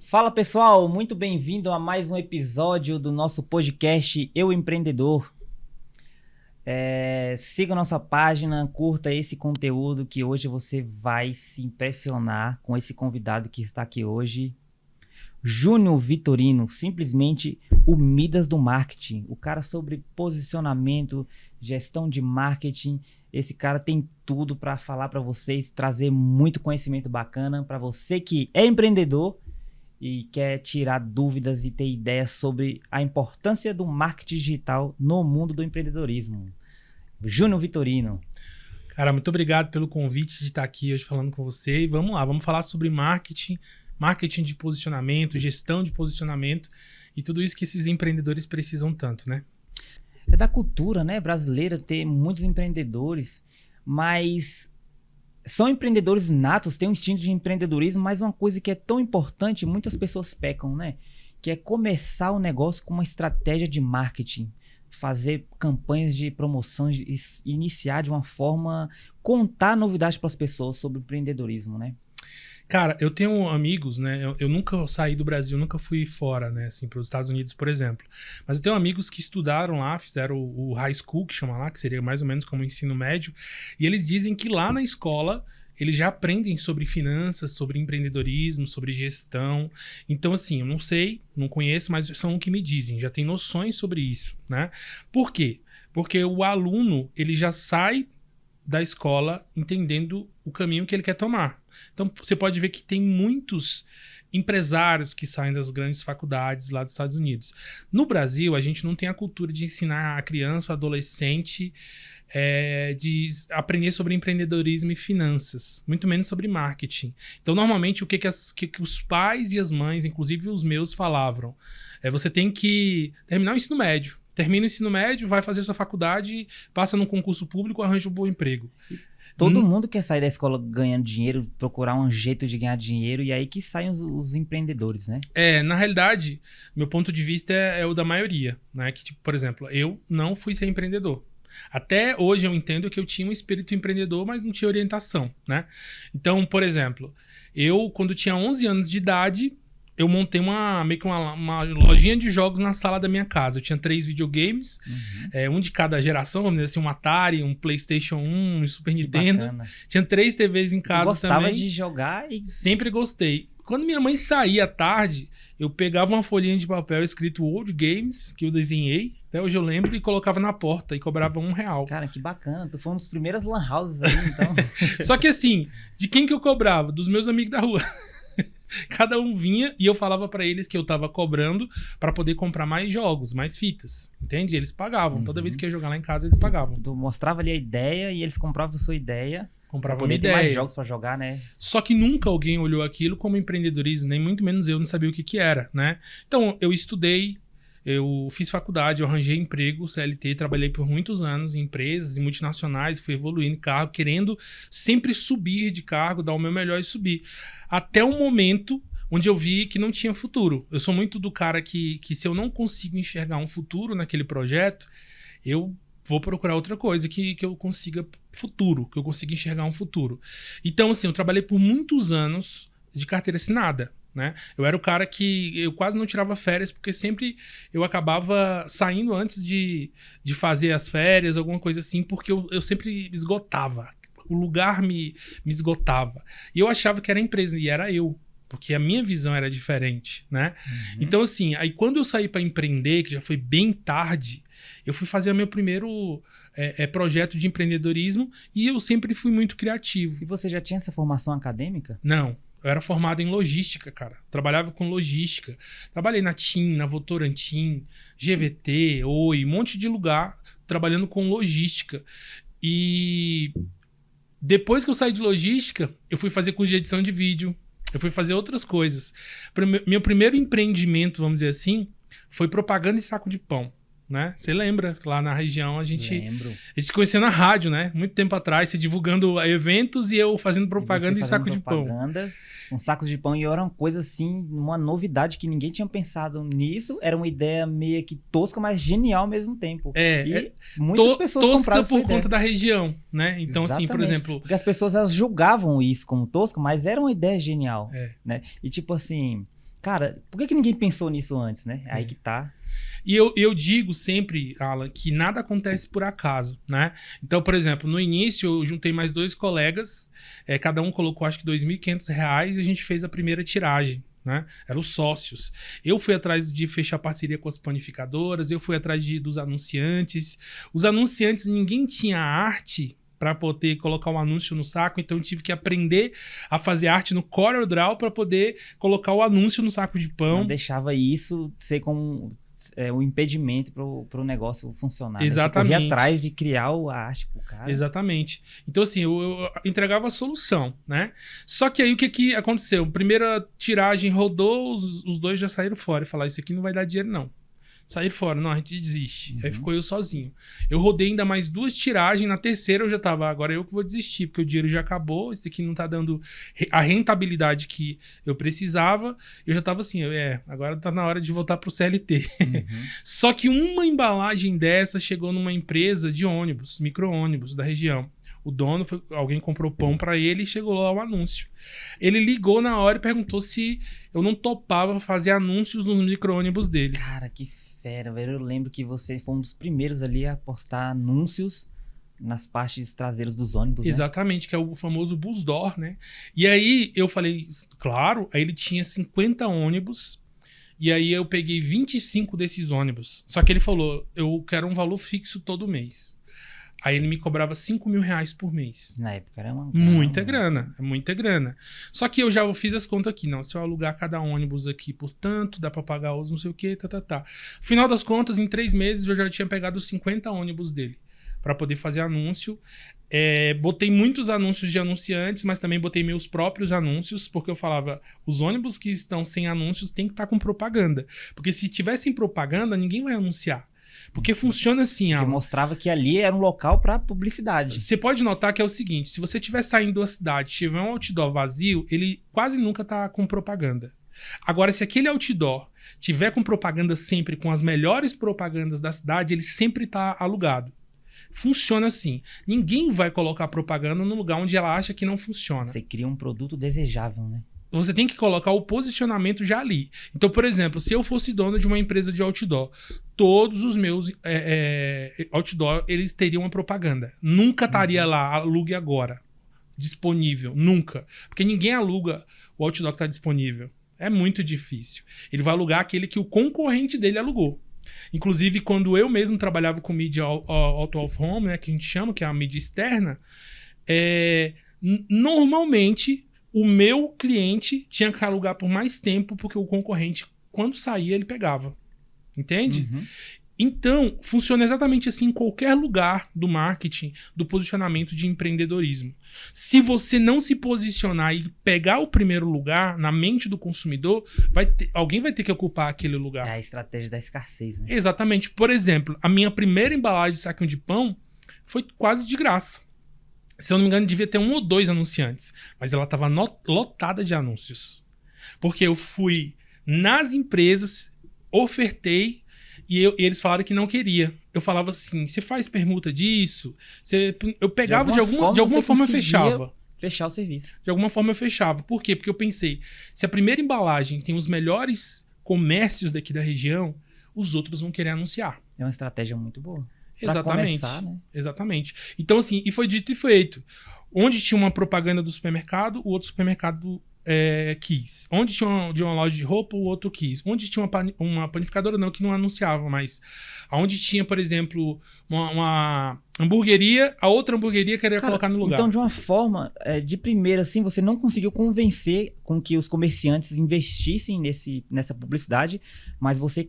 Fala pessoal, muito bem-vindo a mais um episódio do nosso podcast Eu Empreendedor. Siga nossa página, curta esse conteúdo que hoje você vai se impressionar com esse convidado que está aqui hoje. Júnior Vitorino, simplesmente o Midas do marketing. O cara sobre posicionamento, gestão de marketing. Esse cara tem tudo para falar para vocês, trazer muito conhecimento bacana para você que é empreendedor e quer tirar dúvidas e ter ideias sobre a importância do marketing digital no mundo do empreendedorismo. Júnior Vitorino. Cara, muito obrigado pelo convite de estar aqui hoje falando com você. E vamos lá, vamos falar sobre marketing de posicionamento, gestão de posicionamento e tudo isso que esses empreendedores precisam tanto, né? É da cultura, né, brasileira ter muitos empreendedores, mas são empreendedores natos, têm um instinto de empreendedorismo, mas uma coisa que é tão importante, muitas pessoas pecam, né? Que é começar o negócio com uma estratégia de marketing, fazer campanhas de promoção, iniciar de uma forma, contar novidades para as pessoas sobre o empreendedorismo, né? Cara, eu tenho amigos, né? Eu nunca saí do Brasil, nunca fui fora, né? Assim, para os Estados Unidos, por exemplo. Mas eu tenho amigos que estudaram lá, fizeram o high school, que chama lá, que seria mais ou menos como o ensino médio. E eles dizem que lá na escola eles já aprendem sobre finanças, sobre empreendedorismo, sobre gestão. Então, assim, eu não sei, não conheço, mas são o que me dizem. Já tem noções sobre isso, né? Por quê? Porque o aluno, ele já sai da escola entendendo o caminho que ele quer tomar. Então, você pode ver que tem muitos empresários que saem das grandes faculdades lá dos Estados Unidos. No Brasil, a gente não tem a cultura de ensinar a criança, o adolescente, de aprender sobre empreendedorismo e finanças, muito menos sobre marketing. Então, normalmente, o que os pais e as mães, inclusive os meus, falavam? Você tem que terminar o ensino médio. Termina o ensino médio, vai fazer sua faculdade, passa num concurso público, arranja um bom emprego. Todo mundo quer sair da escola ganhando dinheiro, procurar um jeito de ganhar dinheiro, e aí que saem os empreendedores, né? Na realidade, meu ponto de vista é o da maioria, né? Que, tipo, por exemplo, eu não fui ser empreendedor. Até hoje eu entendo que eu tinha um espírito empreendedor, mas não tinha orientação, né? Então, por exemplo, eu, quando tinha 11 anos de idade, eu montei meio que uma lojinha de jogos na sala da minha casa. Eu tinha 3 videogames, um de cada geração, vamos dizer assim, um Atari, um PlayStation 1, um Super Nintendo. Bacana. Tinha 3 TVs em casa também. Gostava de jogar e... Sempre gostei. Quando minha mãe saía à tarde, eu pegava uma folhinha de papel escrito Old Games, que eu desenhei, até hoje eu lembro, e colocava na porta e cobrava R$1. Cara, que bacana. Tu foi uma das primeiras lan houses aí, então. Só que assim, de quem que eu cobrava? Dos meus amigos da rua. Cada um vinha e eu falava pra eles que eu tava cobrando pra poder comprar mais jogos, mais fitas, entende? Eles pagavam. Toda vez que eu ia jogar lá em casa, eles pagavam. Tu mostrava ali a ideia e eles compravam a sua ideia. Compravam poder uma ter ideia. mais jogos pra jogar, né? Só que nunca alguém olhou aquilo como empreendedorismo, nem muito menos eu não sabia o que era, né? Então, eu estudei, eu fiz faculdade, eu arranjei emprego, CLT, trabalhei por muitos anos em empresas e multinacionais, fui evoluindo em cargo, querendo sempre subir de cargo, dar o meu melhor e subir. Até o momento onde eu vi que não tinha futuro. Eu sou muito do cara que se eu não consigo enxergar um futuro naquele projeto, eu vou procurar outra coisa que eu consiga futuro, que eu consiga enxergar um futuro. Então, assim, eu trabalhei por muitos anos de carteira assinada, né? Eu era o cara que eu quase não tirava férias, porque sempre eu acabava saindo antes de fazer as férias, alguma coisa assim, porque eu sempre esgotava. O lugar me esgotava. E eu achava que era a empresa, e era eu. Porque a minha visão era diferente, né? Então, assim, aí quando eu saí para empreender, que já foi bem tarde, eu fui fazer o meu primeiro projeto de empreendedorismo e eu sempre fui muito criativo. E você já tinha essa formação acadêmica? Não. Eu era formado em logística, cara. Trabalhava com logística. Trabalhei na TIM, na Votorantim, GVT, Oi, um monte de lugar trabalhando com logística. E depois que eu saí de logística, eu fui fazer curso de edição de vídeo. Eu fui fazer outras coisas. Meu primeiro empreendimento, vamos dizer assim, foi propaganda e saco de pão, né? Você lembra? Lá na região a gente se conhecia na rádio, né? Muito tempo atrás, você divulgando eventos e eu fazendo propaganda e saco de pão. Um saco de pão, e era uma coisa assim, uma novidade que ninguém tinha pensado nisso. Era uma ideia meio que tosca, mas genial ao mesmo tempo. E muitas pessoas compraram por conta da região, né? Então, exatamente. Assim, por exemplo... Porque as pessoas, elas julgavam isso como tosca, mas era uma ideia genial, né? E tipo assim, Cara, por que ninguém pensou nisso antes, né? Aí que tá. E eu digo sempre, Alan, que nada acontece por acaso, né? Então, por exemplo, no início eu juntei mais 2 colegas, cada um colocou acho que R$2.500 e a gente fez a primeira tiragem, né? Eram os sócios. Eu fui atrás de fechar parceria com as panificadoras, eu fui atrás dos anunciantes. Os anunciantes, ninguém tinha arte para poder colocar um anúncio no saco, então eu tive que aprender a fazer arte no CorelDRAW para poder colocar o anúncio no saco de pão. Não deixava isso ser como um impedimento pro negócio funcionar. Exatamente. Né? Você corria atrás de criar a arte pro cara. Exatamente. Então, assim, eu entregava a solução, né? Só que aí o que aconteceu? Primeira tiragem rodou, os 2 já saíram fora e falaram: isso aqui não vai dar dinheiro, não. Saíram fora, não, a gente desiste. Aí ficou eu sozinho. Eu rodei ainda mais 2 tiragens, na terceira eu já tava, agora eu que vou desistir, porque o dinheiro já acabou, isso aqui não tá dando a rentabilidade que eu precisava. Eu já tava assim, agora tá na hora de voltar pro CLT. Só que uma embalagem dessa chegou numa empresa de ônibus, micro-ônibus da região. O dono, alguém comprou pão pra ele e chegou lá o anúncio. Ele ligou na hora e perguntou se eu não topava fazer anúncios nos micro-ônibus dele. Cara, que fera, velho. Eu lembro que você foi um dos primeiros ali a postar anúncios nas partes traseiras dos ônibus, Exatamente, né? Que é o famoso bus door, né? E aí eu falei, claro, aí ele tinha 50 ônibus, e aí eu peguei 25 desses ônibus. Só que ele falou, eu quero um valor fixo todo mês. Aí ele me cobrava R$5.000 por mês. Na época era muita grana. Só que eu já fiz as contas aqui, não. Se eu alugar cada ônibus aqui por tanto, dá pra pagar os não sei o que, Final das contas, em 3 meses eu já tinha pegado os 50 ônibus dele pra poder fazer anúncio. Botei muitos anúncios de anunciantes, mas também botei meus próprios anúncios, porque eu falava, os ônibus que estão sem anúncios tem que estar com propaganda. Porque se tivessem propaganda, ninguém vai anunciar. Porque funciona assim, Alan. Porque mostrava que ali era um local para publicidade. Você pode notar que é o seguinte, se você estiver saindo da cidade e tiver um outdoor vazio, ele quase nunca tá com propaganda. Agora, se aquele outdoor tiver com propaganda sempre, com as melhores propagandas da cidade, ele sempre tá alugado. Funciona assim. Ninguém vai colocar propaganda no lugar onde ela acha que não funciona. Você cria um produto desejável, né? Você tem que colocar o posicionamento já ali. Então, por exemplo, se eu fosse dono de uma empresa de outdoor, todos os meus outdoor, eles teriam uma propaganda. Nunca estaria lá, alugue agora, disponível. Nunca. Porque ninguém aluga o outdoor que está disponível. É muito difícil. Ele vai alugar aquele que o concorrente dele alugou. Inclusive, quando eu mesmo trabalhava com mídia out of home, né, que a gente chama, que é a mídia externa, normalmente o meu cliente tinha que alugar por mais tempo, porque o concorrente, quando saía, ele pegava. Entende? Então, funciona exatamente assim em qualquer lugar do marketing, do posicionamento de empreendedorismo. Se você não se posicionar e pegar o primeiro lugar na mente do consumidor, alguém vai ter que ocupar aquele lugar. É a estratégia da escassez, né? Exatamente. Por exemplo, a minha primeira embalagem de saquinho de pão foi quase de graça. Se eu não me engano, devia ter 1 ou 2 anunciantes. Mas ela estava lotada de anúncios. Porque eu fui nas empresas, ofertei, e eles falaram que não queria. Eu falava assim, você faz permuta disso? Eu pegava de alguma forma eu fechava. Fechar o serviço. De alguma forma eu fechava. Por quê? Porque eu pensei, se a primeira embalagem tem os melhores comércios daqui da região, os outros vão querer anunciar. É uma estratégia muito boa. Exatamente. Começar, né? Exatamente. Então, assim, e foi dito e feito. Onde tinha uma propaganda do supermercado, o outro supermercado quis. Onde tinha uma loja de roupa, o outro quis. Onde tinha uma panificadora, não, que não anunciava, mas onde tinha, por exemplo, uma hamburgueria, a outra hamburgueria queria colocar no lugar. Então, de uma forma, de primeira, assim, você não conseguiu convencer com que os comerciantes investissem nessa publicidade, mas você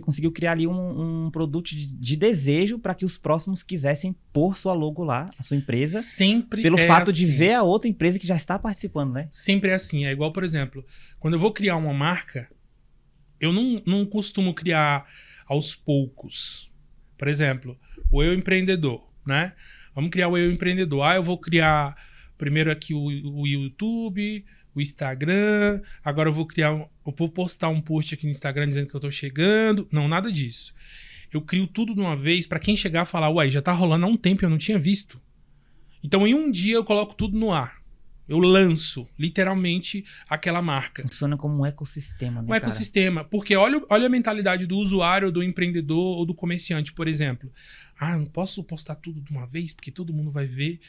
conseguiu criar ali um produto de desejo para que os próximos quisessem pôr sua logo lá, a sua empresa. Sempre pelo fato assim. de ver a outra empresa que já está participando, né? Sempre é assim. É igual, por exemplo, quando eu vou criar uma marca, eu não costumo criar aos poucos. Por exemplo, o Eu Empreendedor, né? Vamos criar o Eu Empreendedor. Eu vou criar primeiro aqui o YouTube, o Instagram, agora eu vou postar um post aqui no Instagram dizendo que eu tô chegando. Não, nada disso. Eu crio tudo de uma vez para quem chegar e falar, uai, já tá rolando há um tempo e eu não tinha visto. Então, em um dia eu coloco tudo no ar. Eu lanço, literalmente, aquela marca. Funciona como um ecossistema, né, Um ecossistema. Porque olha a mentalidade do usuário, do empreendedor ou do comerciante, por exemplo. Ah, não posso postar tudo de uma vez, porque todo mundo vai ver.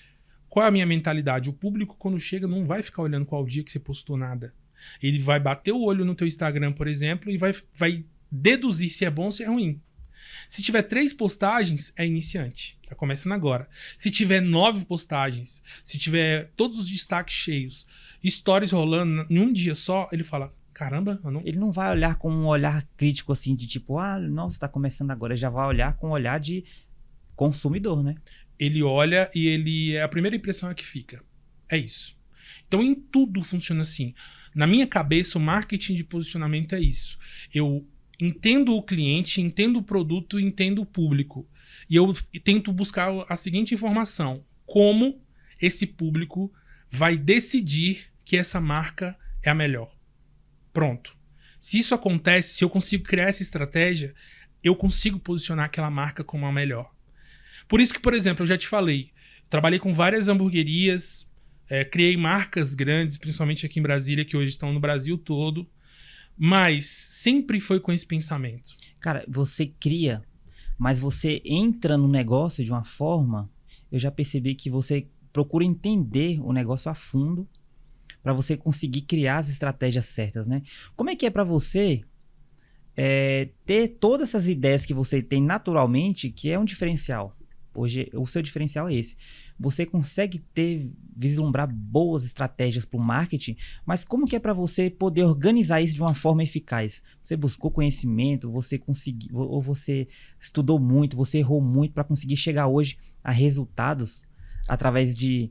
Qual é a minha mentalidade? O público, quando chega, não vai ficar olhando qual dia que você postou nada. Ele vai bater o olho no teu Instagram, por exemplo, e vai deduzir se é bom ou se é ruim. Se tiver 3 postagens, é iniciante. Tá começando agora. Se tiver 9 postagens, se tiver todos os destaques cheios, stories rolando em um dia só, ele fala, caramba, eu não... Ele não vai olhar com um olhar crítico assim, de tipo, ah, nossa, tá começando agora. Ele já vai olhar com um olhar de consumidor, né? Ele olha e a primeira impressão é que fica. É isso. Então, em tudo funciona assim. Na minha cabeça, o marketing de posicionamento é isso. Eu entendo o cliente, entendo o produto, entendo o público. E eu tento buscar a seguinte informação. Como esse público vai decidir que essa marca é a melhor? Pronto. Se isso acontece, se eu consigo criar essa estratégia, eu consigo posicionar aquela marca como a melhor. Por isso que, por exemplo, eu já te falei, trabalhei com várias hamburguerias, criei marcas grandes, principalmente aqui em Brasília, que hoje estão no Brasil todo, mas sempre foi com esse pensamento. Cara, você cria, mas você entra no negócio de uma forma, eu já percebi que você procura entender o negócio a fundo para você conseguir criar as estratégias certas, né? Como é que é para você ter todas essas ideias que você tem naturalmente, que é um diferencial? Hoje, o seu diferencial é esse. Você consegue vislumbrar boas estratégias para o marketing, mas como que é para você poder organizar isso de uma forma eficaz? Você buscou conhecimento, você conseguiu, ou você estudou muito, você errou muito para conseguir chegar hoje a resultados através de...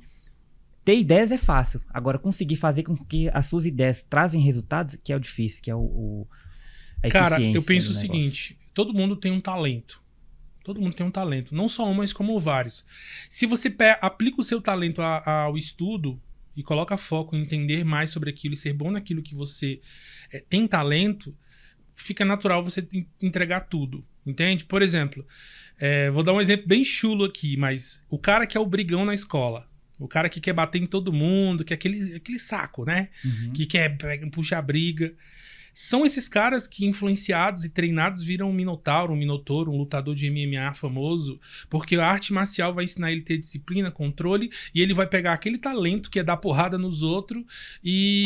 Ter ideias é fácil. Agora, conseguir fazer com que as suas ideias trazem resultados, que é o difícil, que é a eficiência. Cara, eu penso o seguinte, todo mundo tem um talento. Todo mundo tem um talento. Não só um, mas como vários. Se você aplica o seu talento ao estudo e coloca foco em entender mais sobre aquilo e ser bom naquilo que você tem talento, fica natural você entregar tudo. Entende? Por exemplo, vou dar um exemplo bem chulo aqui, mas o cara que é o brigão na escola, o cara que quer bater em todo mundo, que é aquele saco, né? Uhum. Que quer puxar briga. São esses caras que, influenciados e treinados, viram um minotauro, um minotouro, um lutador de MMA famoso, porque a arte marcial vai ensinar ele a ter disciplina, controle, e ele vai pegar aquele talento que é dar porrada nos outros e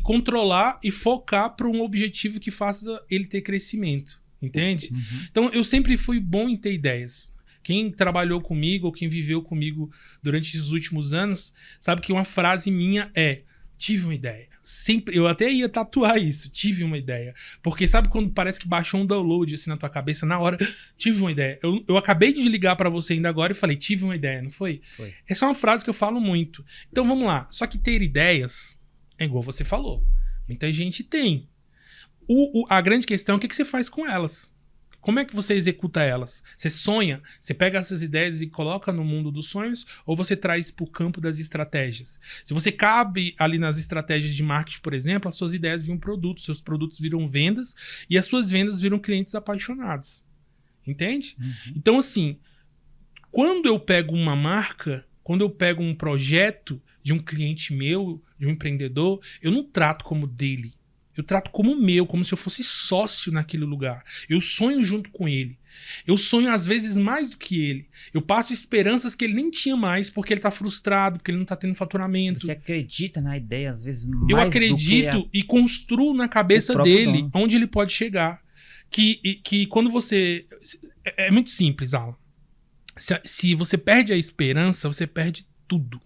controlar e focar para um objetivo que faça ele ter crescimento, entende? Uhum. Então, eu sempre fui bom em ter ideias. Quem trabalhou comigo ou quem viveu comigo durante os últimos anos sabe que uma frase minha é: tive uma ideia. Sempre, eu até ia tatuar isso, tive uma ideia. Porque sabe quando parece que baixou um download assim na tua cabeça, na hora, tive uma ideia. Eu acabei de ligar pra você ainda agora e falei, tive uma ideia, não foi? Foi. Essa é uma frase que eu falo muito. Então vamos lá, só que ter ideias é igual você falou. Muita gente tem. A grande questão é o que você faz com elas. Como é que você executa elas? Você sonha? Você pega essas ideias e coloca no mundo dos sonhos? Ou você traz para o campo das estratégias? Se você cabe ali nas estratégias de marketing, por exemplo, as suas ideias viram produtos, seus produtos viram vendas e as suas vendas viram clientes apaixonados. Entende? Uhum. Então, assim, quando eu pego uma marca, quando eu pego um projeto de um cliente meu, de um empreendedor, eu não trato como dele. Eu trato como meu, como se eu fosse sócio naquele lugar. Eu sonho junto com ele. Eu sonho, às vezes, mais do que ele. Eu passo esperanças que ele nem tinha mais, porque ele tá frustrado, porque ele não tá tendo faturamento. Você acredita na ideia, às vezes, mais eu acredito do que e construo na cabeça dele onde ele pode chegar. Que quando você... É muito simples, Alan. Se você perde a esperança, você perde tudo.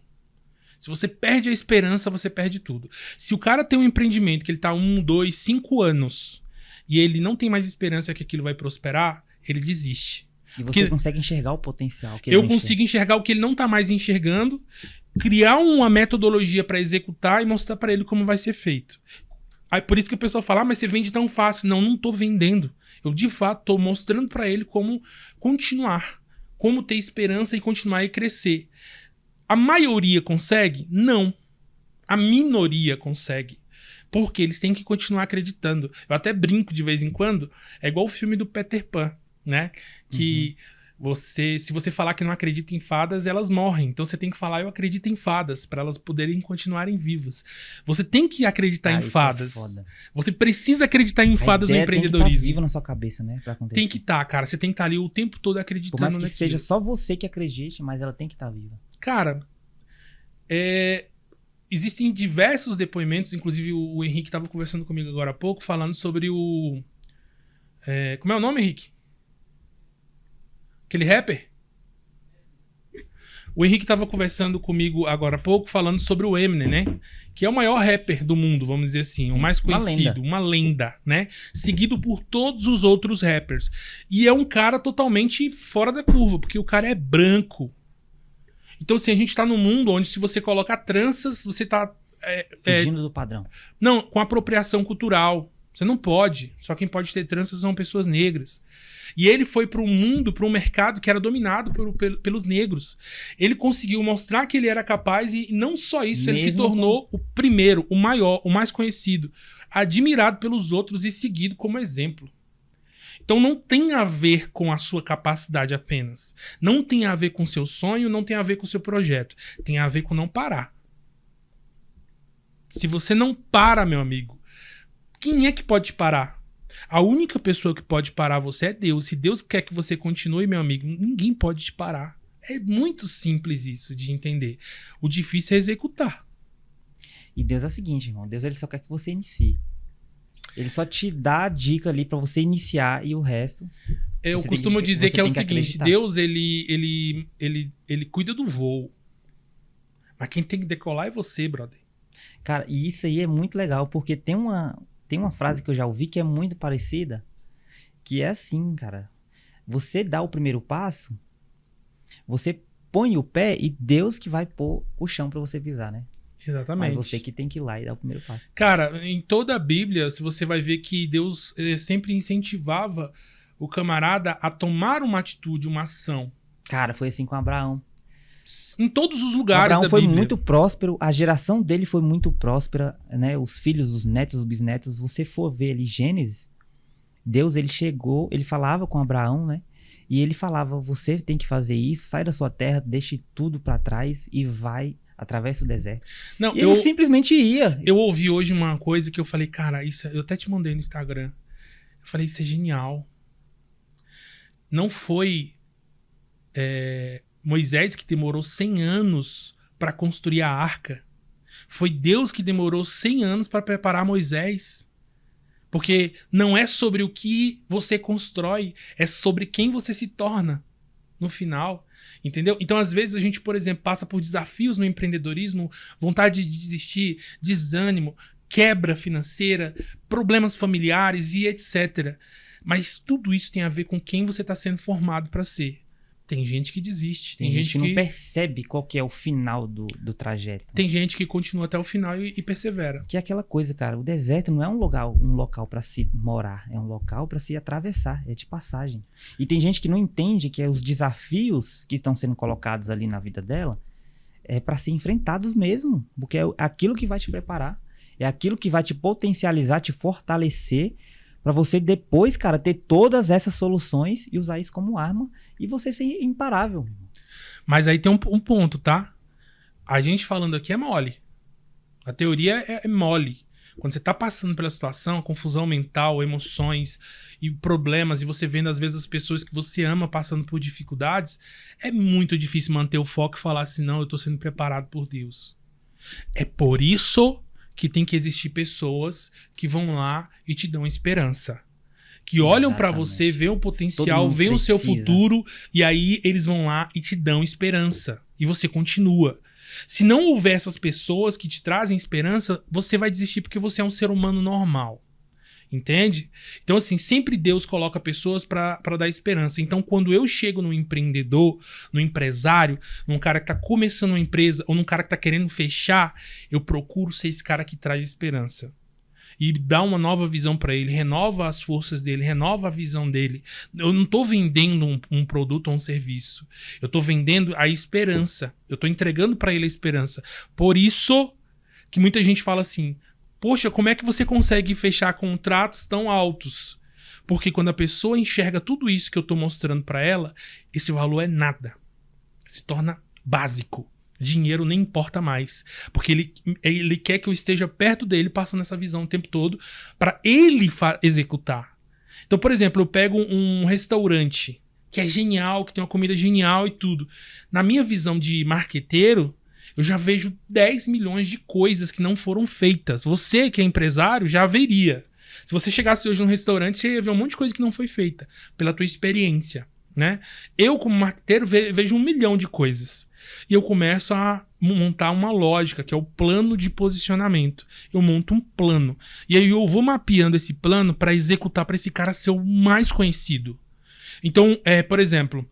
Se você perde a esperança, você perde tudo. Se o cara tem um empreendimento que ele tá 1, 2, 5 anos e ele não tem mais esperança que aquilo vai prosperar, ele desiste. E você consegue enxergar o potencial que ele eu consigo enxergar o que ele não tá mais enxergando, criar uma metodologia para executar e mostrar para ele como vai ser feito. Aí, por isso que a pessoa fala, mas você vende tão fácil. Não, não tô vendendo. Eu, de fato, tô mostrando para ele como continuar, como ter esperança e continuar e crescer. A maioria consegue? Não. A minoria consegue. Porque eles têm que continuar acreditando. Eu até brinco de vez em quando. É igual o filme do Peter Pan, né? Que Se você falar que não acredita em fadas, elas morrem. Então você tem que falar, eu acredito em fadas, para elas poderem continuarem vivas. Você tem que acreditar em Isso fadas. é foda. Você precisa acreditar em fadas no A ideia tem que empreendedorismo. estar viva na sua cabeça, né? Pra acontecer. Tem que estar, cara. Você tem que estar ali o tempo todo acreditando Por mais que naquilo. seja só você que acredite, mas ela tem que estar viva. Cara, existem diversos depoimentos, inclusive o Henrique estava conversando comigo agora há pouco, falando sobre o... como é o nome, Henrique? Aquele rapper? O Henrique estava conversando comigo agora há pouco, falando sobre o Eminem, né? Que é o maior rapper do mundo, vamos dizer assim. O mais conhecido, uma lenda, né? Seguido por todos os outros rappers. E é um cara totalmente fora da curva, porque o cara é branco. Então, assim, a gente tá num mundo onde se você coloca tranças, você tá... Fugindo do padrão. Não, com apropriação cultural. Você não pode. Só quem pode ter tranças são pessoas negras. E ele foi para um mundo, para um mercado que era dominado pelos negros. Ele conseguiu mostrar que ele era capaz e não só isso, ele se tornou o primeiro, o maior, o mais conhecido, admirado pelos outros e seguido como exemplo. Então não tem a ver com a sua capacidade apenas. Não tem a ver com o seu sonho, não tem a ver com o seu projeto. Tem a ver com não parar. Se você não para, meu amigo, quem é que pode parar? A única pessoa que pode parar você é Deus. Se Deus quer que você continue, meu amigo, ninguém pode te parar. É muito simples isso de entender. O difícil é executar. E Deus é o seguinte, irmão. Deus ele só quer que você inicie. Ele só te dá a dica ali pra você iniciar e o resto... Eu costumo dizer que é o seguinte. Deus, ele cuida do voo. Mas quem tem que decolar é você, brother. Cara, e isso aí é muito legal, porque tem uma frase que eu já ouvi que é muito parecida, que é assim, cara. Você dá o primeiro passo, você põe o pé e Deus que vai pôr o chão pra você pisar, né? Exatamente. Mas você que tem que ir lá e dar o primeiro passo. Cara, em toda a Bíblia, se você vai ver que Deus sempre incentivava o camarada a tomar uma atitude, uma ação. Cara, foi assim com Abraão. Em todos os lugares Abraão da foi Bíblia. muito próspero, a geração dele foi muito próspera, né? Os filhos, os netos, os bisnetos, você for ver ali Gênesis, Deus, ele chegou, ele falava com Abraão, né? E ele falava, você tem que fazer isso, sai da sua terra, deixe tudo pra trás e vai, atravessa o deserto. Não, e ele simplesmente ia. Eu ouvi hoje uma coisa que eu falei, cara, isso, eu até te mandei no Instagram. Eu falei, isso é genial. Não foi Moisés que demorou 100 anos para construir a arca. Foi Deus que demorou 100 anos para preparar Moisés. Porque não é sobre o que você constrói, é sobre quem você se torna no final. Entendeu? Então, às vezes, a gente, por exemplo, passa por desafios no empreendedorismo, vontade de desistir, desânimo, quebra financeira, problemas familiares e etc. Mas tudo isso tem a ver com quem você está sendo formado para ser. Tem gente que desiste. Tem gente que não percebe qual que é o final do trajeto. Tem gente que continua até o final e persevera. Que é aquela coisa, cara. O deserto não é um local para se morar. É um local para se atravessar. É de passagem. E tem gente que não entende que os desafios que estão sendo colocados ali na vida dela é para ser enfrentados mesmo. Porque é aquilo que vai te preparar. É aquilo que vai te potencializar, te fortalecer, para você depois, cara, ter todas essas soluções e usar isso como arma e você ser imparável. Mas aí tem um ponto, tá? A gente falando aqui é mole. A teoria é mole. Quando você tá passando pela situação, confusão mental, emoções e problemas, e você vendo às vezes as pessoas que você ama passando por dificuldades, é muito difícil manter o foco e falar assim, não, eu tô sendo preparado por Deus. É por isso que tem que existir pessoas que vão lá e te dão esperança. Que olham pra você, veem o potencial, veem o seu futuro, e aí eles vão lá e te dão esperança. E você continua. Se não houver essas pessoas que te trazem esperança, você vai desistir porque você é um ser humano normal. Entende? Então, assim, sempre Deus coloca pessoas pra dar esperança. Então, quando eu chego num empreendedor, num empresário, num cara que tá começando uma empresa, ou num cara que tá querendo fechar, eu procuro ser esse cara que traz esperança. E dá uma nova visão pra ele, renova as forças dele, renova a visão dele. Eu não tô vendendo um produto ou um serviço. Eu tô vendendo a esperança. Eu tô entregando pra ele a esperança. Por isso que muita gente fala assim, poxa, como é que você consegue fechar contratos tão altos? Porque quando a pessoa enxerga tudo isso que eu tô mostrando para ela, esse valor é nada. Se torna básico. Dinheiro nem importa mais. Porque ele quer que eu esteja perto dele, passando essa visão o tempo todo, para ele executar. Então, por exemplo, eu pego um restaurante que é genial, que tem uma comida genial e tudo. Na minha visão de marqueteiro, eu já vejo 10 milhões de coisas que não foram feitas. Você, que é empresário, já veria. Se você chegasse hoje num restaurante, você ia ver um monte de coisa que não foi feita, pela tua experiência, né? Eu, como marqueteiro, vejo 1 milhão de coisas. E eu começo a montar uma lógica, que é o plano de posicionamento. Eu monto um plano. E aí eu vou mapeando esse plano para executar para esse cara ser o mais conhecido. Então, por exemplo,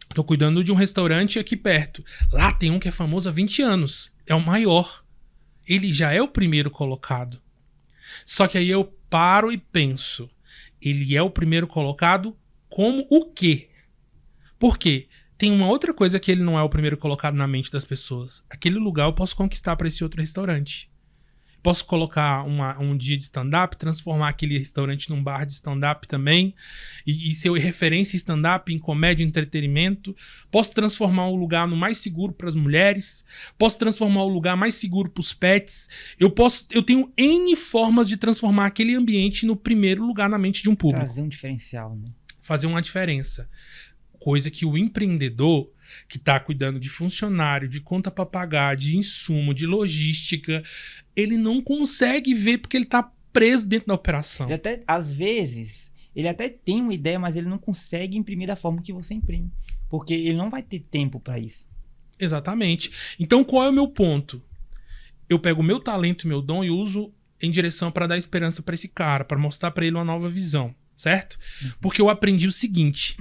estou cuidando de um restaurante aqui perto. Lá tem um que é famoso há 20 anos. É o maior. Ele já é o primeiro colocado. Só que aí eu paro e penso. Ele é o primeiro colocado como o quê? Por quê? Tem uma outra coisa que ele não é o primeiro colocado na mente das pessoas. Aquele lugar eu posso conquistar para esse outro restaurante. Posso colocar um dia de stand-up, transformar aquele restaurante num bar de stand-up também, e ser referência em stand-up, em comédia, em entretenimento. Posso transformar o lugar no mais seguro para as mulheres. Posso transformar o lugar mais seguro para os pets. Eu tenho N formas de transformar aquele ambiente no primeiro lugar na mente de um público. Trazer um diferencial, né? Fazer uma diferença. Coisa que o empreendedor que está cuidando de funcionário, de conta para pagar, de insumo, de logística, ele não consegue ver porque ele está preso dentro da operação. Às vezes, ele até tem uma ideia, mas ele não consegue imprimir da forma que você imprime. Porque ele não vai ter tempo para isso. Exatamente. Então, qual é o meu ponto? Eu pego o meu talento, meu dom e uso em direção para dar esperança para esse cara, para mostrar para ele uma nova visão, certo? Porque eu aprendi o seguinte: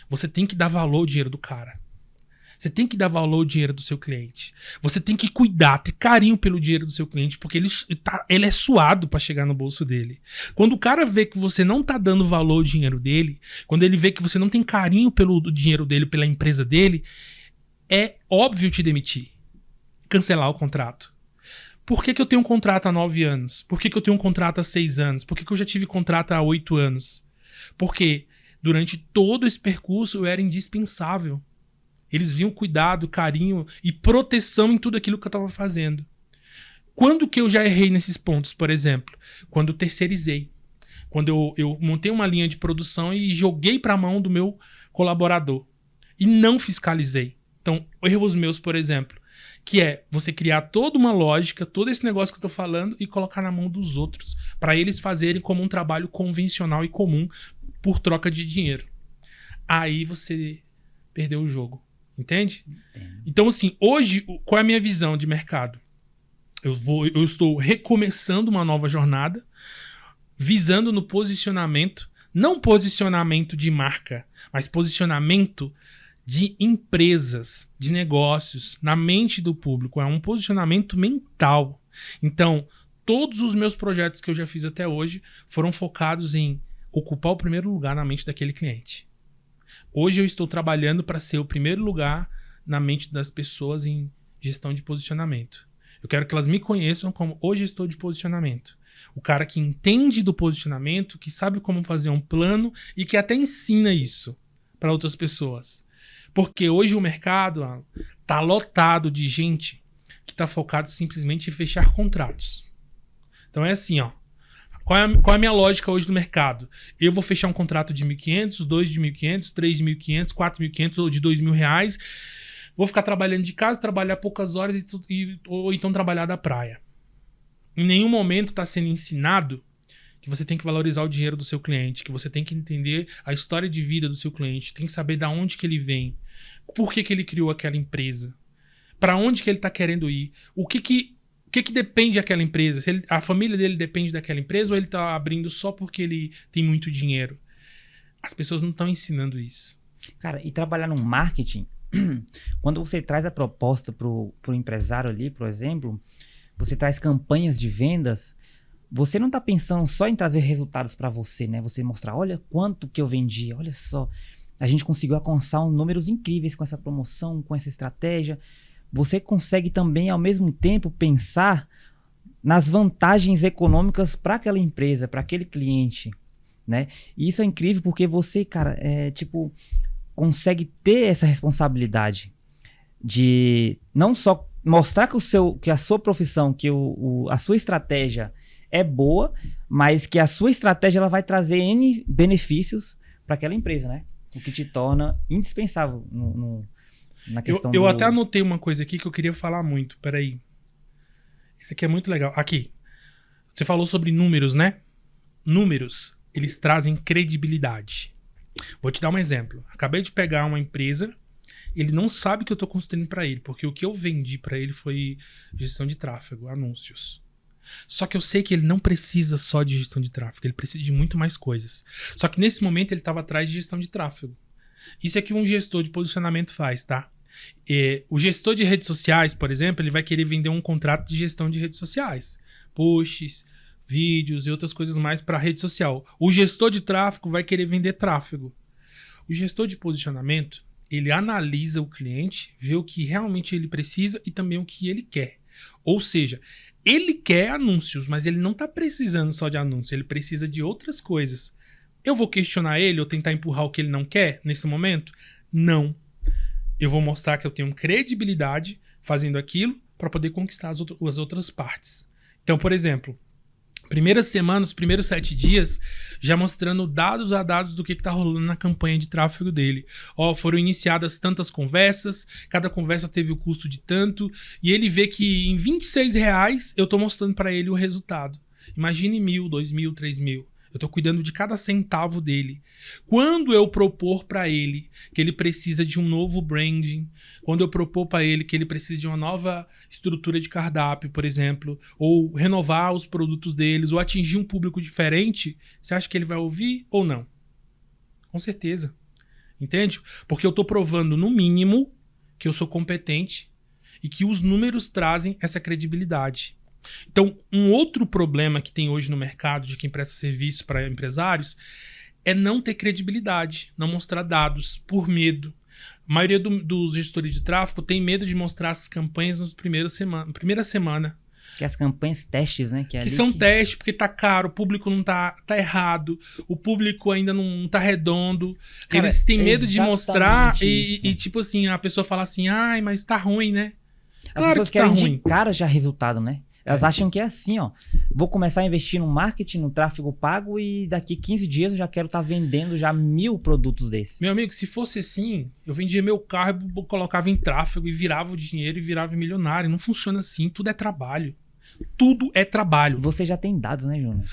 você tem que dar valor ao dinheiro do cara. Você tem que dar valor ao dinheiro do seu cliente. Você tem que cuidar, ter carinho pelo dinheiro do seu cliente, porque ele é suado para chegar no bolso dele. Quando o cara vê que você não tá dando valor ao dinheiro dele, quando ele vê que você não tem carinho pelo dinheiro dele, pela empresa dele, é óbvio te demitir. Cancelar o contrato. Por que eu tenho um contrato há 9 anos? Por que eu tenho um contrato há 6 anos? Por que eu já tive contrato há 8 anos? Porque durante todo esse percurso eu era indispensável. Eles viam cuidado, carinho e proteção em tudo aquilo que eu estava fazendo. Quando que eu já errei nesses pontos, por exemplo? Quando eu terceirizei. Quando eu montei uma linha de produção e joguei para a mão do meu colaborador. E não fiscalizei. Então, erros meus, por exemplo, que é você criar toda uma lógica, todo esse negócio que eu estou falando e colocar na mão dos outros, para eles fazerem como um trabalho convencional e comum por troca de dinheiro. Aí você perdeu o jogo. Entende? Entendo. Então, assim, hoje, qual é a minha visão de mercado? Eu estou recomeçando uma nova jornada, visando no posicionamento, não posicionamento de marca, mas posicionamento de empresas, de negócios, na mente do público. É um posicionamento mental. Então, todos os meus projetos que eu já fiz até hoje foram focados em ocupar o primeiro lugar na mente daquele cliente. Hoje eu estou trabalhando para ser o primeiro lugar na mente das pessoas em gestão de posicionamento. Eu quero que elas me conheçam como o gestor de posicionamento. O cara que entende do posicionamento, que sabe como fazer um plano e que até ensina isso para outras pessoas. Porque hoje o mercado está lotado de gente que está focado simplesmente em fechar contratos. Então é assim, ó. Qual é a minha lógica hoje do mercado? Eu vou fechar um contrato de 1.500, 2 de 1.500, 3 de 1.500, 4.500 ou de R$2.000. Vou ficar trabalhando de casa, trabalhar poucas horas ou então trabalhar da praia. Em nenhum momento está sendo ensinado que você tem que valorizar o dinheiro do seu cliente, que você tem que entender a história de vida do seu cliente, tem que saber de onde que ele vem, por que ele criou aquela empresa, para onde que ele está querendo ir, o que depende daquela empresa? Se a família dele depende daquela empresa ou ele está abrindo só porque ele tem muito dinheiro? As pessoas não estão ensinando isso. Cara, e trabalhar no marketing, quando você traz a proposta pro empresário ali, por exemplo, você traz campanhas de vendas, você não está pensando só em trazer resultados para você, né? Você mostrar, olha quanto que eu vendi, olha só, a gente conseguiu alcançar números incríveis com essa promoção, com essa estratégia. Você consegue também, ao mesmo tempo, pensar nas vantagens econômicas para aquela empresa, para aquele cliente. né? E isso é incrível porque você, cara, consegue ter essa responsabilidade de não só mostrar que a sua profissão, que a sua estratégia é boa, mas que a sua estratégia ela vai trazer N benefícios para aquela empresa, né? O que te torna indispensável na questão eu até anotei uma coisa aqui que eu queria falar muito. Peraí. Isso aqui é muito legal. Aqui. Você falou sobre números, né? Números, eles trazem credibilidade. Vou te dar um exemplo. Acabei de pegar uma empresa, ele não sabe o que eu estou construindo para ele, porque o que eu vendi para ele foi gestão de tráfego, anúncios. Só que eu sei que ele não precisa só de gestão de tráfego, ele precisa de muito mais coisas. Só que nesse momento ele estava atrás de gestão de tráfego. Isso é que um gestor de posicionamento faz, tá? O gestor de redes sociais, por exemplo, ele vai querer vender um contrato de gestão de redes sociais. Posts, vídeos e outras coisas mais para rede social. O gestor de tráfego vai querer vender tráfego. O gestor de posicionamento, ele analisa o cliente, vê o que realmente ele precisa e também o que ele quer. Ou seja, ele quer anúncios, mas ele não está precisando só de anúncios, ele precisa de outras coisas. Eu vou questionar ele ou tentar empurrar o que ele não quer nesse momento? Não. Eu vou mostrar que eu tenho credibilidade fazendo aquilo para poder conquistar as outras partes. Então, por exemplo, primeira semana, os primeiros 7 dias, já mostrando dados a dados do que está rolando na campanha de tráfego dele. Foram iniciadas tantas conversas, cada conversa teve o custo de tanto, e ele vê que em R$26 eu estou mostrando para ele o resultado. Imagine 1.000, 2.000, 3.000. Eu estou cuidando de cada centavo dele. Quando eu propor para ele que ele precisa de um novo branding, quando eu propor para ele que ele precisa de uma nova estrutura de cardápio, por exemplo, ou renovar os produtos deles, ou atingir um público diferente, você acha que ele vai ouvir ou não? Com certeza. Entende? Porque eu estou provando, no mínimo, que eu sou competente e que os números trazem essa credibilidade. Então, um outro problema que tem hoje no mercado de quem presta serviço para empresários é não ter credibilidade, não mostrar dados, por medo. A maioria dos gestores de tráfego tem medo de mostrar as campanhas na primeira semana. Que as campanhas testes, né? Que são testes, porque tá caro, o público não tá errado, o público ainda não tá redondo. Cara, eles têm medo de mostrar e tipo assim, a pessoa fala assim, ai, mas tá ruim, né? As pessoas querem de cara já resultado, né? Elas acham que é assim, ó. Vou começar a investir no marketing, no tráfego pago e daqui 15 dias eu já quero estar vendendo já 1.000 produtos desses. Meu amigo, se fosse assim, eu vendia meu carro e colocava em tráfego e virava o dinheiro e virava milionário. Não funciona assim, tudo é trabalho. Tudo é trabalho. Você já tem dados, né, Júnior?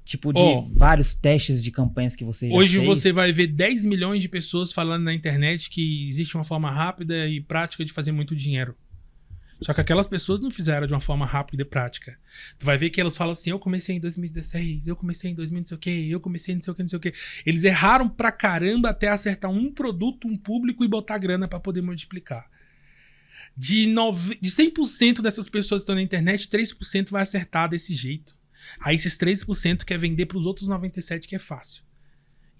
Tipo de vários testes de campanhas que você já hoje fez. Você vai ver 10 milhões de pessoas falando na internet que existe uma forma rápida e prática de fazer muito dinheiro. Só que aquelas pessoas não fizeram de uma forma rápida e prática. Tu vai ver que elas falam assim, eu comecei em 2016, eu comecei em 2000 não sei o quê, eu comecei em não sei o quê, não sei o quê. Eles erraram pra caramba até acertar um produto, um público e botar grana pra poder multiplicar. De 100% dessas pessoas que estão na internet, 3% vai acertar desse jeito. Aí esses 3% quer vender pros outros 97% que é fácil.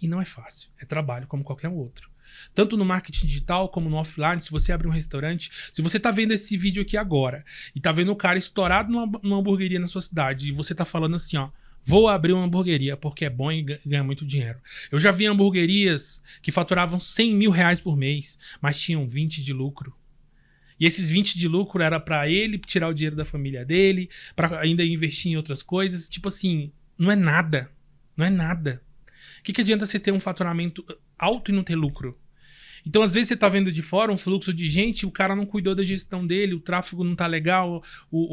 E não é fácil, é trabalho como qualquer outro. Tanto no marketing digital como no offline, se você abrir um restaurante, se você tá vendo esse vídeo aqui agora e tá vendo o cara estourado numa hamburgueria na sua cidade e você tá falando assim, ó, vou abrir uma hamburgueria porque é bom e ganha muito dinheiro. Eu já vi hamburguerias que faturavam R$100 mil por mês, mas tinham 20 de lucro. E esses 20 de lucro era para ele tirar o dinheiro da família dele, para ainda investir em outras coisas. Tipo assim, não é nada. Não é nada. O que adianta você ter um faturamento alto e não ter lucro? Então, às vezes, você tá vendo de fora um fluxo de gente, o cara não cuidou da gestão dele, o tráfego não tá legal,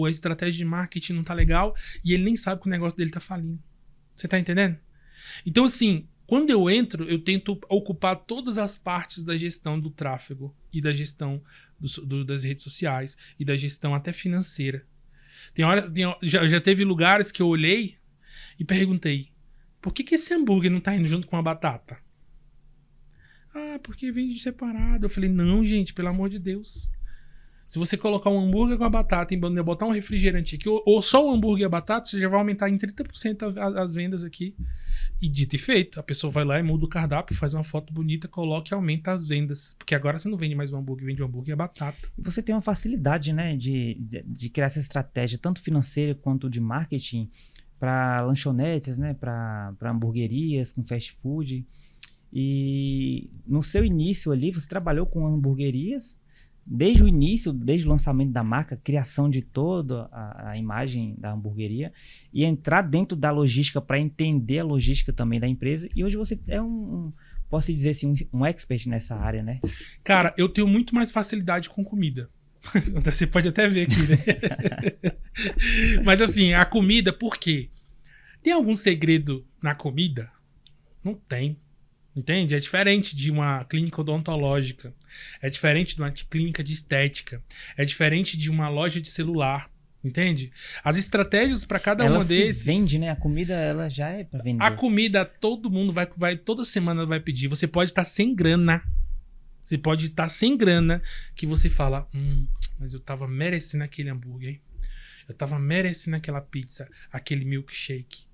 a estratégia de marketing não tá legal, e ele nem sabe que o negócio dele tá falindo. Você tá entendendo? Então, assim, quando eu entro, eu tento ocupar todas as partes da gestão do tráfego e da gestão das redes sociais e da gestão até financeira. Já teve lugares que eu olhei e perguntei, por que esse hambúrguer não tá indo junto com a batata? Ah, porque vende separado. Eu falei, não, gente, pelo amor de Deus. Se você colocar um hambúrguer com a batata e botar um refrigerante aqui, ou só o hambúrguer e a batata, você já vai aumentar em 30% as vendas aqui. E dito e feito, a pessoa vai lá e muda o cardápio, faz uma foto bonita, coloca e aumenta as vendas. Porque agora você não vende mais um hambúrguer, vende um hambúrguer e a batata. Você tem uma facilidade, né, de criar essa estratégia, tanto financeira quanto de marketing, para lanchonetes, né? Para hamburguerias com fast food. E no seu início ali, você trabalhou com hamburguerias desde o início, desde o lançamento da marca, criação de toda a imagem da hamburgueria e entrar dentro da logística para entender a logística também da empresa. E hoje você é posso dizer assim, um expert nessa área, né? Cara, eu tenho muito mais facilidade com comida. Você pode até ver aqui, né? Mas assim, a comida, por quê? Tem algum segredo na comida? Não tem. Entende? É diferente de uma clínica odontológica. É diferente de uma clínica de estética. É diferente de uma loja de celular. Entende? As estratégias para cada uma desses... Ela vende, né? A comida, ela já é para vender. A comida, todo mundo vai toda semana vai pedir. Você pode estar sem grana. Você pode estar sem grana que você fala, mas eu tava merecendo aquele hambúrguer, hein? Eu tava merecendo aquela pizza, aquele milkshake.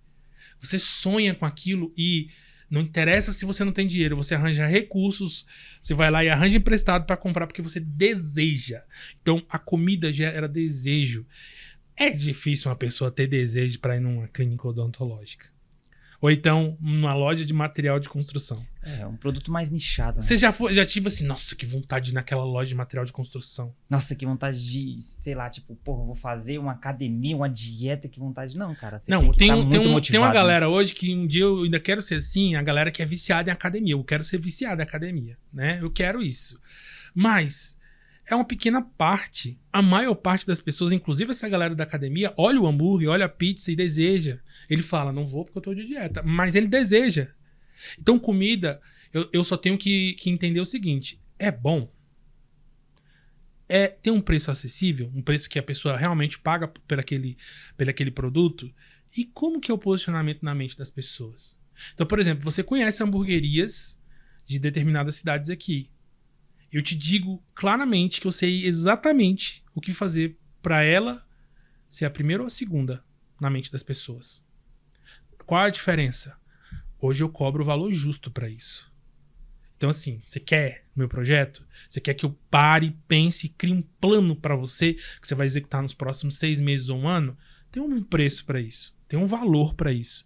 Você sonha com aquilo e não interessa se você não tem dinheiro, você arranja recursos, você vai lá e arranja emprestado para comprar porque você deseja. Então, a comida gera desejo. É difícil uma pessoa ter desejo para ir numa clínica odontológica. Ou então, numa loja de material de construção. É um produto mais nichado. Né? Você já tive assim, nossa, que vontade de ir naquela loja de material de construção. Nossa, que vontade de, sei lá, tipo, porra, vou fazer uma academia, uma dieta, que vontade. Não, cara, você não, tem motivado, tem uma galera hoje que um dia eu ainda quero ser assim, a galera que é viciada em academia. Eu quero ser viciado em academia, né? Eu quero isso. Mas é uma pequena parte. A maior parte das pessoas, inclusive essa galera da academia, olha o hambúrguer, olha a pizza e deseja. Ele fala, não vou porque eu tô de dieta. Mas ele deseja. Então, comida, eu só tenho que entender o seguinte. É bom. Tem um preço acessível, um preço que a pessoa realmente paga por aquele produto. E como que é o posicionamento na mente das pessoas? Então, por exemplo, você conhece hamburguerias de determinadas cidades aqui. Eu te digo claramente que eu sei exatamente o que fazer para ela ser a primeira ou a segunda na mente das pessoas. Qual a diferença? Hoje eu cobro o valor justo para isso. Então, assim, você quer meu projeto? Você quer que eu pare, pense e crie um plano para você que você vai executar nos próximos 6 meses ou um ano? Tem um preço para isso. Tem um valor para isso.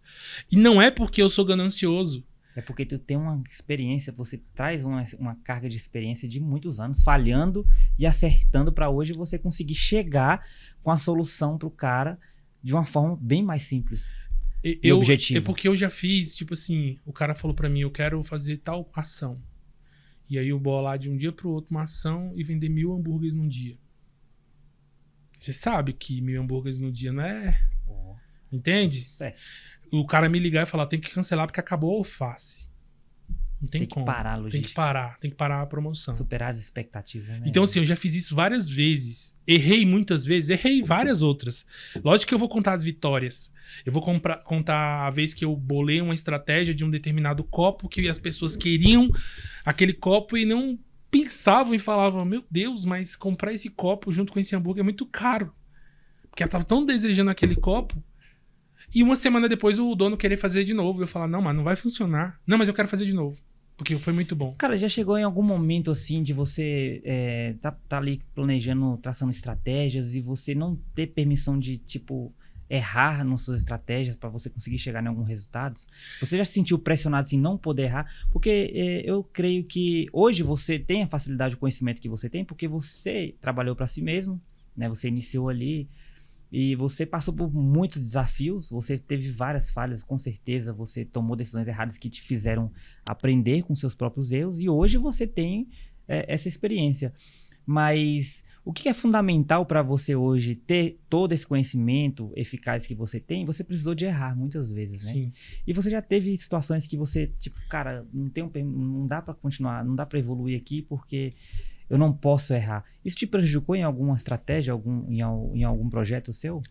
E não é porque eu sou ganancioso. É porque tu tem uma experiência, você traz uma carga de experiência de muitos anos, falhando e acertando para hoje você conseguir chegar com a solução pro cara de uma forma bem mais simples e objetiva. É porque eu já fiz, tipo assim, o cara falou para mim, eu quero fazer tal ação. E aí eu bolar de um dia pro outro uma ação e vender 1000 hambúrgueres num dia. Você sabe que 1000 hambúrgueres no dia não é... Pô, entende? sucesso. O cara me ligar e falar, tem que cancelar porque acabou a alface. Não tem como. Que parar a logística. Tem que parar a promoção. Superar as expectativas, né? Então, assim, eu já fiz isso várias vezes. Errei muitas vezes, errei várias outras. Lógico que eu vou contar as vitórias. Eu vou contar a vez que eu bolei uma estratégia de um determinado copo que as pessoas queriam aquele copo e não pensavam e falavam, meu Deus, mas comprar esse copo junto com esse hambúrguer é muito caro. Porque ela tava tão desejando aquele copo. E uma semana depois o dono querer fazer de novo. Eu falar, não, mas não vai funcionar. Não, mas eu quero fazer de novo. Porque foi muito bom. Cara, já chegou em algum momento assim de você tá ali planejando, traçando estratégias e você não ter permissão de, tipo, errar nas suas estratégias para você conseguir chegar em alguns resultados? Você já se sentiu pressionado assim, não poder errar? Porque eu creio que hoje você tem a facilidade, o conhecimento que você tem, porque você trabalhou para si mesmo, né? Você iniciou ali. E você passou por muitos desafios, você teve várias falhas, com certeza você tomou decisões erradas que te fizeram aprender com seus próprios erros e hoje você tem essa experiência. Mas o que é fundamental para você hoje ter todo esse conhecimento eficaz que você tem? Você precisou de errar muitas vezes, né? Sim. E você já teve situações que você, tipo, cara, não dá para continuar, não dá para evoluir aqui porque... eu não posso errar. Isso te prejudicou em alguma estratégia, em algum projeto seu?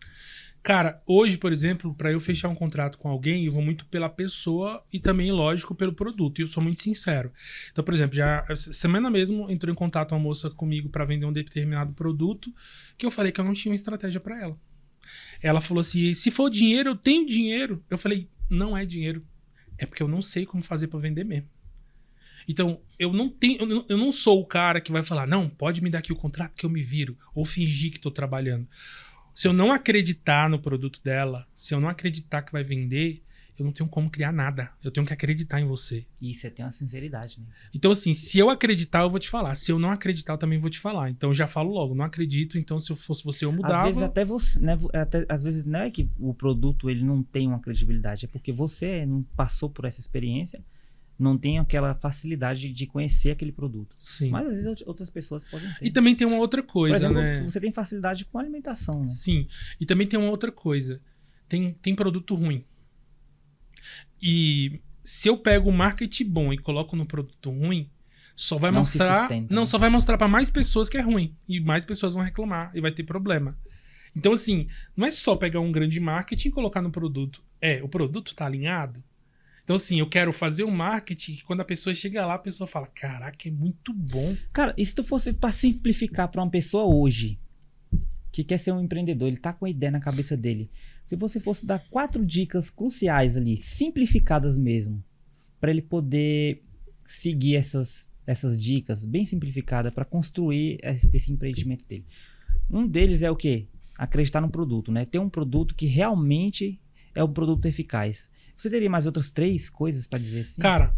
Cara, hoje, por exemplo, para eu fechar um contrato com alguém, eu vou muito pela pessoa e também, lógico, pelo produto. E eu sou muito sincero. Então, por exemplo, já semana mesmo entrou em contato uma moça comigo para vender um determinado produto que eu falei que eu não tinha uma estratégia para ela. Ela falou assim, se for dinheiro, eu tenho dinheiro. Eu falei, não é dinheiro. É porque eu não sei como fazer para vender mesmo. Então, eu não sou o cara que vai falar, não, pode me dar aqui o contrato que eu me viro, ou fingir que estou trabalhando. Se eu não acreditar no produto dela, se eu não acreditar que vai vender, eu não tenho como criar nada. Eu tenho que acreditar em você. E você tem uma sinceridade, né? Então, assim, se eu acreditar, eu vou te falar. Se eu não acreditar, eu também vou te falar. Então, eu já falo logo, não acredito. Então, se eu fosse você, eu mudava. Às vezes até você, né? Às vezes não é que o produto ele não tem uma credibilidade, é porque você não passou por essa experiência, não tem aquela facilidade de conhecer aquele produto. Sim. Mas às vezes outras pessoas podem ter. E também tem uma outra coisa, por exemplo, né? você tem facilidade com alimentação, né? Sim. E também tem uma outra coisa. Tem produto ruim. E se eu pego o marketing bom e coloco no produto ruim, só vai Não se mostrar. sustenta, Não, né? só vai mostrar para mais pessoas que é ruim. E mais pessoas vão reclamar e vai ter problema. Então, assim, não é só pegar um grande marketing e colocar no produto. O produto tá alinhado. Então, assim, eu quero fazer um marketing que quando a pessoa chega lá, a pessoa fala: caraca, é muito bom. Cara, e se tu fosse para simplificar para uma pessoa hoje que quer ser um empreendedor, ele tá com a ideia na cabeça dele. Se você fosse dar 4 dicas cruciais ali, simplificadas mesmo, para ele poder seguir essas dicas bem simplificadas para construir esse empreendimento dele. Um deles é o quê? Acreditar no produto, né? Ter um produto que realmente é um produto eficaz. Você teria mais outras 3 coisas para dizer assim? Cara,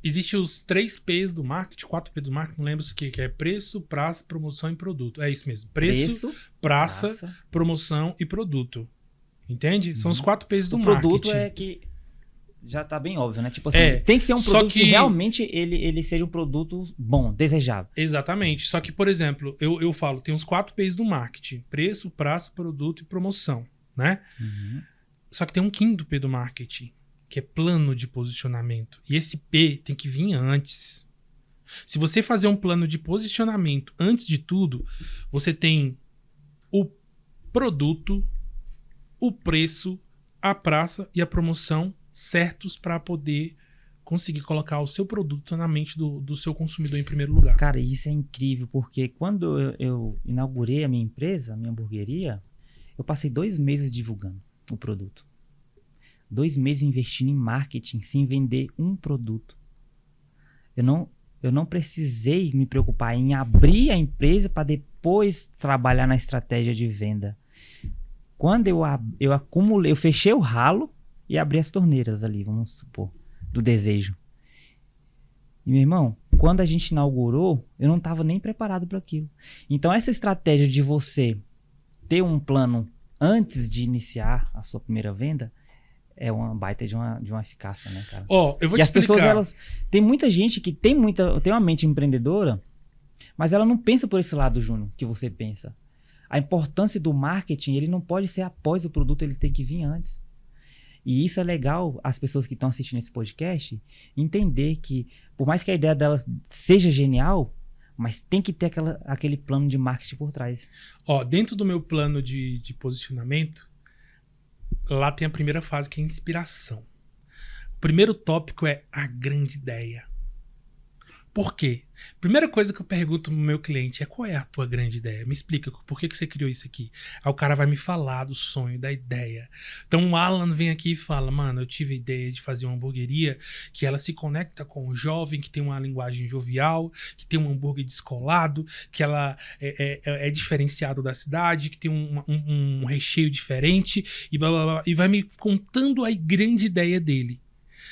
existem os 3 P's do marketing, 4 P's do marketing, não lembro o que é preço, praça, promoção e produto. É isso mesmo. Preço, praça, promoção e produto. Entende? São os 4 P's do marketing. O produto é que já tá bem óbvio, né? Tipo assim, tem que ser um produto que realmente ele seja um produto bom, desejável. Exatamente. Só que, por exemplo, eu falo, tem os 4 P's do marketing. Preço, praça, produto e promoção, né? Uhum. Só que tem um 5º P do marketing, que é plano de posicionamento. E esse P tem que vir antes. Se você fazer um plano de posicionamento antes de tudo, você tem o produto, o preço, a praça e a promoção certos para poder conseguir colocar o seu produto na mente do seu consumidor em primeiro lugar. Cara, isso é incrível, porque quando eu inaugurei a minha empresa, a minha hamburgueria, eu passei 2 meses divulgando o produto. 2 meses investindo em marketing sem vender um produto. Eu não precisei me preocupar em abrir a empresa para depois trabalhar na estratégia de venda. Quando eu acumulei, eu fechei o ralo e abri as torneiras ali, vamos supor, do desejo. E, meu irmão, quando a gente inaugurou, eu não estava nem preparado para aquilo. Então, essa estratégia de você ter um plano antes de iniciar a sua primeira venda é uma baita de uma eficácia, né, cara? Eu vou te explicar. E as pessoas, tem muita gente que tem uma mente empreendedora, mas ela não pensa por esse lado, Júnior, que você pensa. A importância do marketing, ele não pode ser após o produto, ele tem que vir antes. E isso é legal, as pessoas que estão assistindo esse podcast, entender que, por mais que a ideia delas seja genial, mas tem que ter aquele plano de marketing por trás. Dentro do meu plano de posicionamento, lá tem a primeira fase, que é a inspiração. O primeiro tópico é a grande ideia. Por quê? Primeira coisa que eu pergunto pro meu cliente é: qual é a tua grande ideia? Me explica, por que você criou isso aqui? Aí o cara vai me falar do sonho, da ideia. Então o Alan vem aqui e fala: mano, eu tive a ideia de fazer uma hamburgueria que ela se conecta com o jovem, que tem uma linguagem jovial, que tem um hambúrguer descolado, que ela é diferenciado da cidade, que tem um recheio diferente e blá, blá, blá, e vai me contando a grande ideia dele.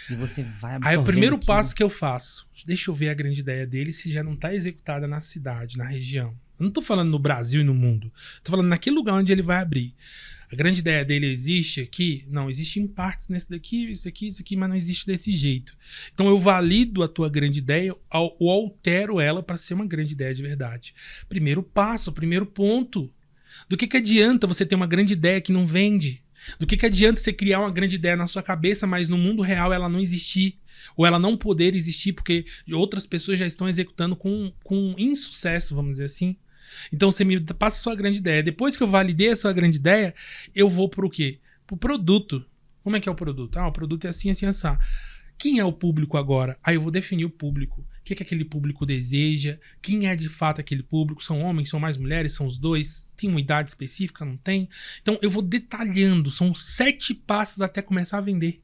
E você vai absorvendo. Aí o primeiro aquilo. passo que eu faço, deixa eu ver a grande ideia dele se já não está executada na cidade, na região. Eu não tô falando no Brasil e no mundo. Tô falando naquele lugar onde ele vai abrir. A grande ideia dele existe aqui? Não, existe em partes nesse daqui, isso aqui, mas não existe desse jeito. Então eu valido a tua grande ideia ou altero ela para ser uma grande ideia de verdade. Primeiro passo, primeiro ponto. Do que adianta você ter uma grande ideia que não vende? Do que adianta você criar uma grande ideia na sua cabeça, mas no mundo real ela não existir? Ou ela não poder existir porque outras pessoas já estão executando com insucesso, vamos dizer assim. Então você me passa a sua grande ideia. Depois que eu validei a sua grande ideia, eu vou para o quê? Para o produto. Como é que é o produto? O produto é assim, assim, assim. Quem é o público agora? Aí eu vou definir o público. O que aquele público deseja? Quem é de fato aquele público? São homens, são mais mulheres? São os dois? Tem uma idade específica? Não tem? Então eu vou detalhando. São 7 passos até começar a vender.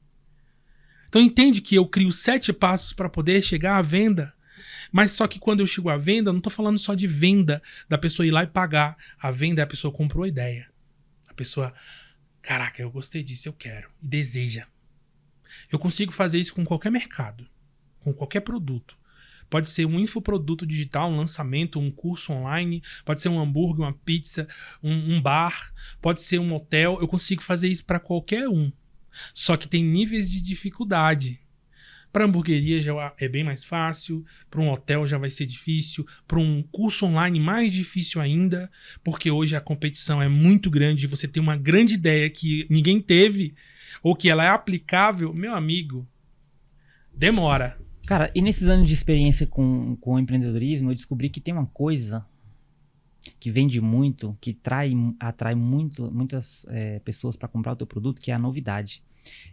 Então entende que eu crio 7 passos para poder chegar à venda? Mas só que quando eu chego à venda, eu não estou falando só de venda da pessoa ir lá e pagar. A venda é a pessoa comprou a ideia. pessoa, caraca, eu gostei disso, eu quero. E deseja. Eu consigo fazer isso com qualquer mercado, com qualquer produto. Pode ser um infoproduto digital, um lançamento, um curso online, pode ser um hambúrguer, uma pizza, um bar, pode ser um hotel. Eu consigo fazer isso para qualquer um. Só que tem níveis de dificuldade. Para hamburgueria já é bem mais fácil, para um hotel já vai ser difícil, para um curso online mais difícil ainda, porque hoje a competição é muito grande, você tem uma grande ideia que ninguém teve, ou que ela é aplicável, meu amigo, demora. Cara, e nesses anos de experiência com o empreendedorismo, eu descobri que tem uma coisa que vende muito, que atrai muitas pessoas para comprar o teu produto, que é a novidade.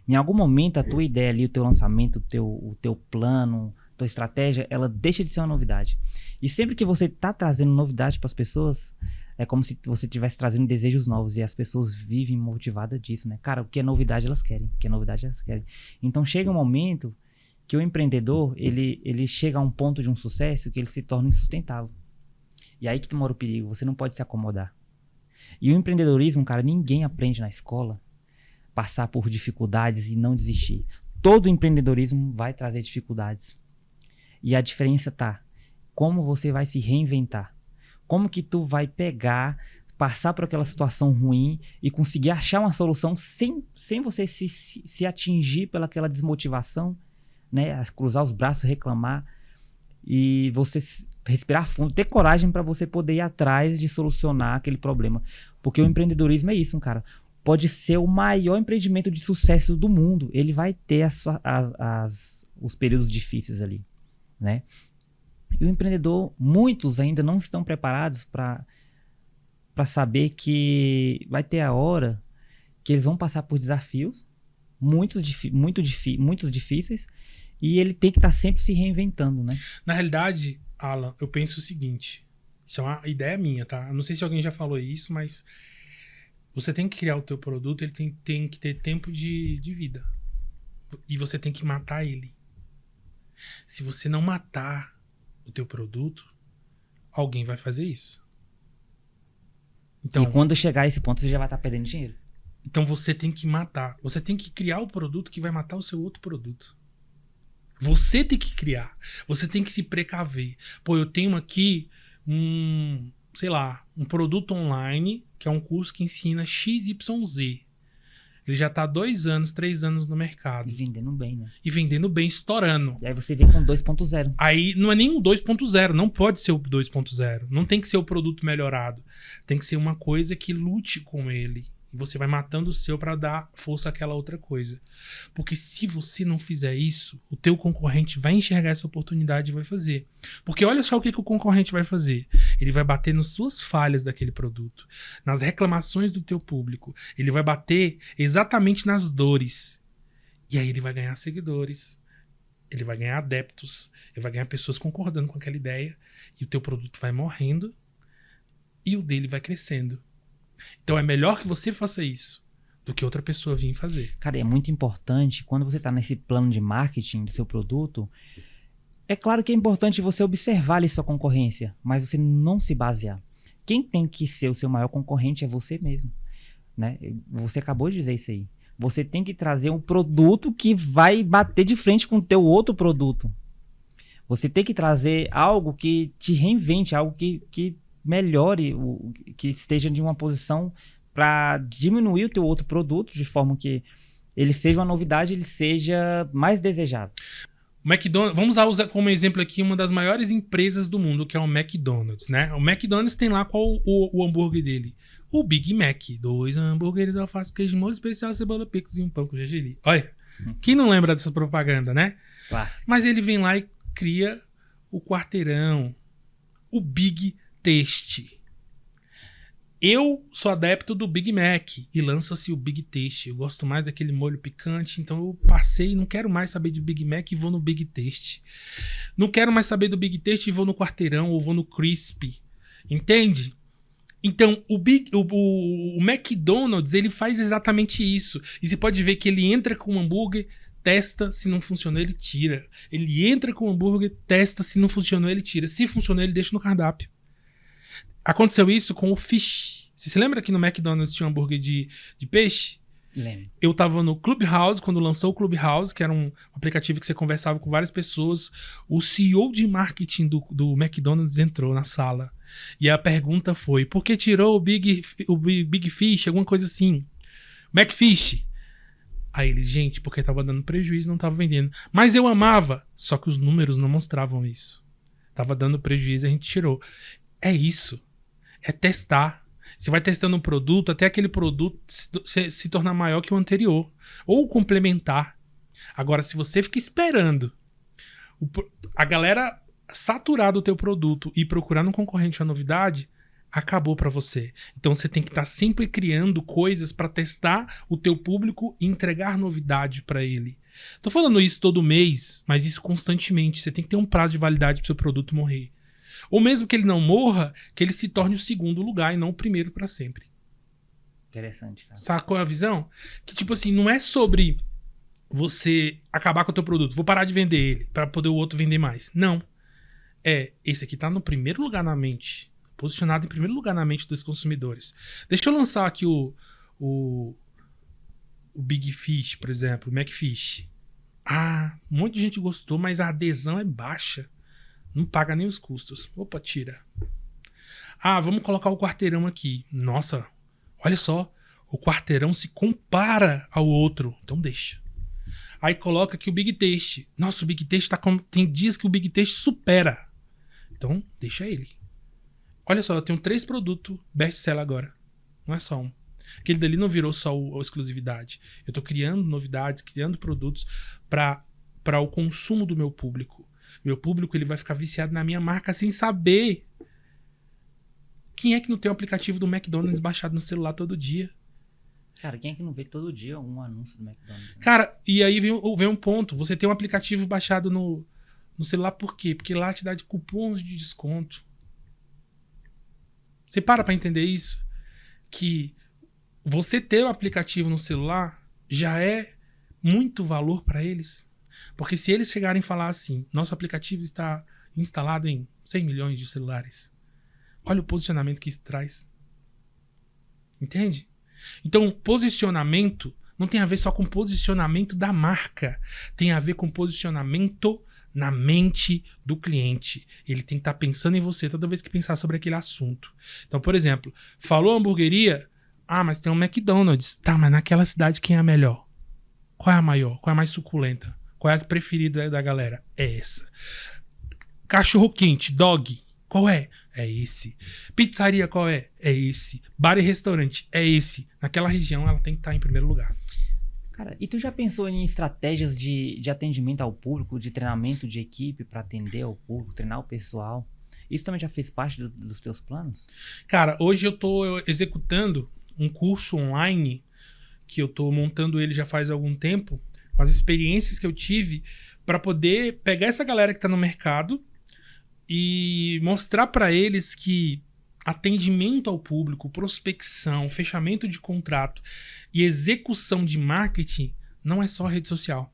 Em algum momento, a tua ideia ali, o teu lançamento, o teu plano, a tua estratégia, ela deixa de ser uma novidade. E sempre que você tá trazendo novidade para as pessoas, é como se você estivesse trazendo desejos novos. E as pessoas vivem motivadas disso, né? Cara, o que é novidade elas querem. O que é novidade elas querem. Então chega um momento que o empreendedor, ele chega a um ponto de um sucesso que ele se torna insustentável. E aí que mora o perigo. Você não pode se acomodar. E o empreendedorismo, cara, ninguém aprende na escola passar por dificuldades e não desistir. Todo empreendedorismo vai trazer dificuldades. E a diferença tá como você vai se reinventar. Como que tu vai pegar, passar por aquela situação ruim e conseguir achar uma solução sem você se atingir pelaquela desmotivação, né? Cruzar os braços, reclamar e você respirar fundo, ter coragem para você poder ir atrás de solucionar aquele problema. Porque o empreendedorismo é isso, cara. Pode ser o maior empreendimento de sucesso do mundo. Ele vai ter os períodos difíceis ali, né? E o empreendedor, muitos ainda não estão preparados para saber que vai ter a hora que eles vão passar por desafios, muitos difíceis, e ele tem que estar sempre se reinventando, né? Na realidade, Alan, eu penso o seguinte, isso é uma ideia minha, tá? Eu não sei se alguém já falou isso, mas você tem que criar o teu produto, ele tem que ter tempo de vida. E você tem que matar ele. Se você não matar o teu produto, alguém vai fazer isso. Então, e quando chegar a esse ponto, você já vai estar perdendo dinheiro. Então você tem que matar. Você tem que criar o produto que vai matar o seu outro produto. Você tem que criar. Você tem que se precaver. Pô, eu tenho aqui um produto online, que é um curso que ensina XYZ. Ele já tá há 2 anos, 3 anos no mercado. E vendendo bem, né? E vendendo bem, estourando. E aí você vem com 2.0. Aí não é nem um 2.0, não pode ser o 2.0. Não tem que ser o produto melhorado. Tem que ser uma coisa que lute com ele. E você vai matando o seu para dar força àquela outra coisa. Porque se você não fizer isso, o teu concorrente vai enxergar essa oportunidade e vai fazer. Porque olha só o que o concorrente vai fazer. Ele vai bater nas suas falhas daquele produto, nas reclamações do teu público. Ele vai bater exatamente nas dores. E aí ele vai ganhar seguidores, ele vai ganhar adeptos, ele vai ganhar pessoas concordando com aquela ideia. E o teu produto vai morrendo e o dele vai crescendo. Então é melhor que você faça isso do que outra pessoa vir fazer. Cara, é muito importante quando você está nesse plano de marketing do seu produto. É claro que é importante você observar ali sua concorrência, mas você não se basear. Quem tem que ser o seu maior concorrente é você mesmo, né? Você acabou de dizer isso aí. Você tem que trazer um produto que vai bater de frente com o teu outro produto. Você tem que trazer algo que te reinvente, algo que melhore, que esteja de uma posição para diminuir o teu outro produto, de forma que ele seja uma novidade, ele seja mais desejável. O McDonald's, vamos usar como exemplo aqui uma das maiores empresas do mundo, que é o McDonald's, né? O McDonald's tem lá qual o hambúrguer dele? O Big Mac. 2 hambúrgueres, alface, queijo, molho especial, cebola, picles e um pão com gergelim. Olha, quem não lembra dessa propaganda, né? Clássico. Mas ele vem lá e cria o quarteirão, o Big Taste. Eu sou adepto do Big Mac e lança-se o Big Taste. Eu gosto mais daquele molho picante, então eu passei, não quero mais saber de Big Mac e vou no Big Taste. Não quero mais saber do Big Taste e vou no quarteirão ou vou no Crispy. Entende? Então, o McDonald's, ele faz exatamente isso. E você pode ver que ele entra com um hambúrguer, testa, se não funcionou, ele tira. Ele entra com o hambúrguer, testa, se não funcionou, ele tira. Se funcionou, ele deixa no cardápio. Aconteceu isso com o Fish. Você se lembra que no McDonald's tinha um hambúrguer de peixe? Lembro. Eu tava no Clubhouse, quando lançou o Clubhouse, que era um aplicativo que você conversava com várias pessoas. O CEO de marketing do McDonald's entrou na sala. E a pergunta foi, por que tirou o Big Fish, alguma coisa assim? McFish. Aí ele, gente, porque tava dando prejuízo, não tava vendendo. Mas eu amava. Só que os números não mostravam isso. Tava dando prejuízo, a gente tirou. É isso. É testar. Você vai testando um produto até aquele produto se tornar maior que o anterior. Ou complementar. Agora, se você fica esperando a galera saturar do teu produto e procurar no concorrente uma novidade, acabou para você. Então você tem que estar sempre criando coisas para testar o teu público e entregar novidade para ele. Tô falando isso todo mês, mas isso constantemente. Você tem que ter um prazo de validade pro seu produto morrer. Ou mesmo que ele não morra, que ele se torne o segundo lugar e não o primeiro para sempre. Interessante, cara. Sacou a visão? Que tipo assim, não é sobre você acabar com o teu produto. Vou parar de vender ele para poder o outro vender mais. Não. Esse aqui tá no primeiro lugar na mente. Posicionado em primeiro lugar na mente dos consumidores. Deixa eu lançar aqui o Big Fish, por exemplo, o McFish. Um monte de gente gostou, mas a adesão é baixa. Não paga nem os custos. Opa, tira. Vamos colocar o quarteirão aqui. Nossa, olha só. O quarteirão se compara ao outro. Então deixa. Aí coloca aqui o Big Taste. Nossa, o Big Taste tem dias que o Big Taste supera. Então deixa ele. Olha só, eu tenho 3 produtos best-seller agora. Não é só um. Aquele dali não virou só a exclusividade. Eu tô criando novidades, criando produtos para o consumo do meu público. Meu público ele vai ficar viciado na minha marca sem saber. Quem é que não tem um aplicativo do McDonald's baixado no celular todo dia? Cara, quem é que não vê todo dia um anúncio do McDonald's? Né? Cara, e aí vem um ponto. Você tem um aplicativo baixado no celular por quê? Porque lá te dá cupons de desconto. Você para entender isso? Que você ter o aplicativo no celular já é muito valor para eles. Porque se eles chegarem e falar assim, nosso aplicativo está instalado em 100 milhões de celulares. Olha o posicionamento que isso traz. Entende? Então, posicionamento não tem a ver só com posicionamento da marca. Tem a ver com posicionamento na mente do cliente. Ele tem que estar pensando em você toda vez que pensar sobre aquele assunto. Então, por exemplo, falou hamburgueria, mas tem um McDonald's. Tá, mas naquela cidade quem é a melhor? Qual é a maior? Qual é a mais suculenta? Qual é a preferida da galera? É essa. Cachorro quente, dog, qual é? É esse. Pizzaria, qual é? É esse. Bar e restaurante, é esse. Naquela região ela tem que estar em primeiro lugar. Cara, e tu já pensou em estratégias de atendimento ao público, de treinamento de equipe para atender ao público, treinar o pessoal? Isso também já fez parte dos teus planos? Cara, hoje eu tô executando um curso online que eu tô montando ele já faz algum tempo, com as experiências que eu tive, para poder pegar essa galera que tá no mercado e mostrar para eles que atendimento ao público, prospecção, fechamento de contrato e execução de marketing não é só rede social.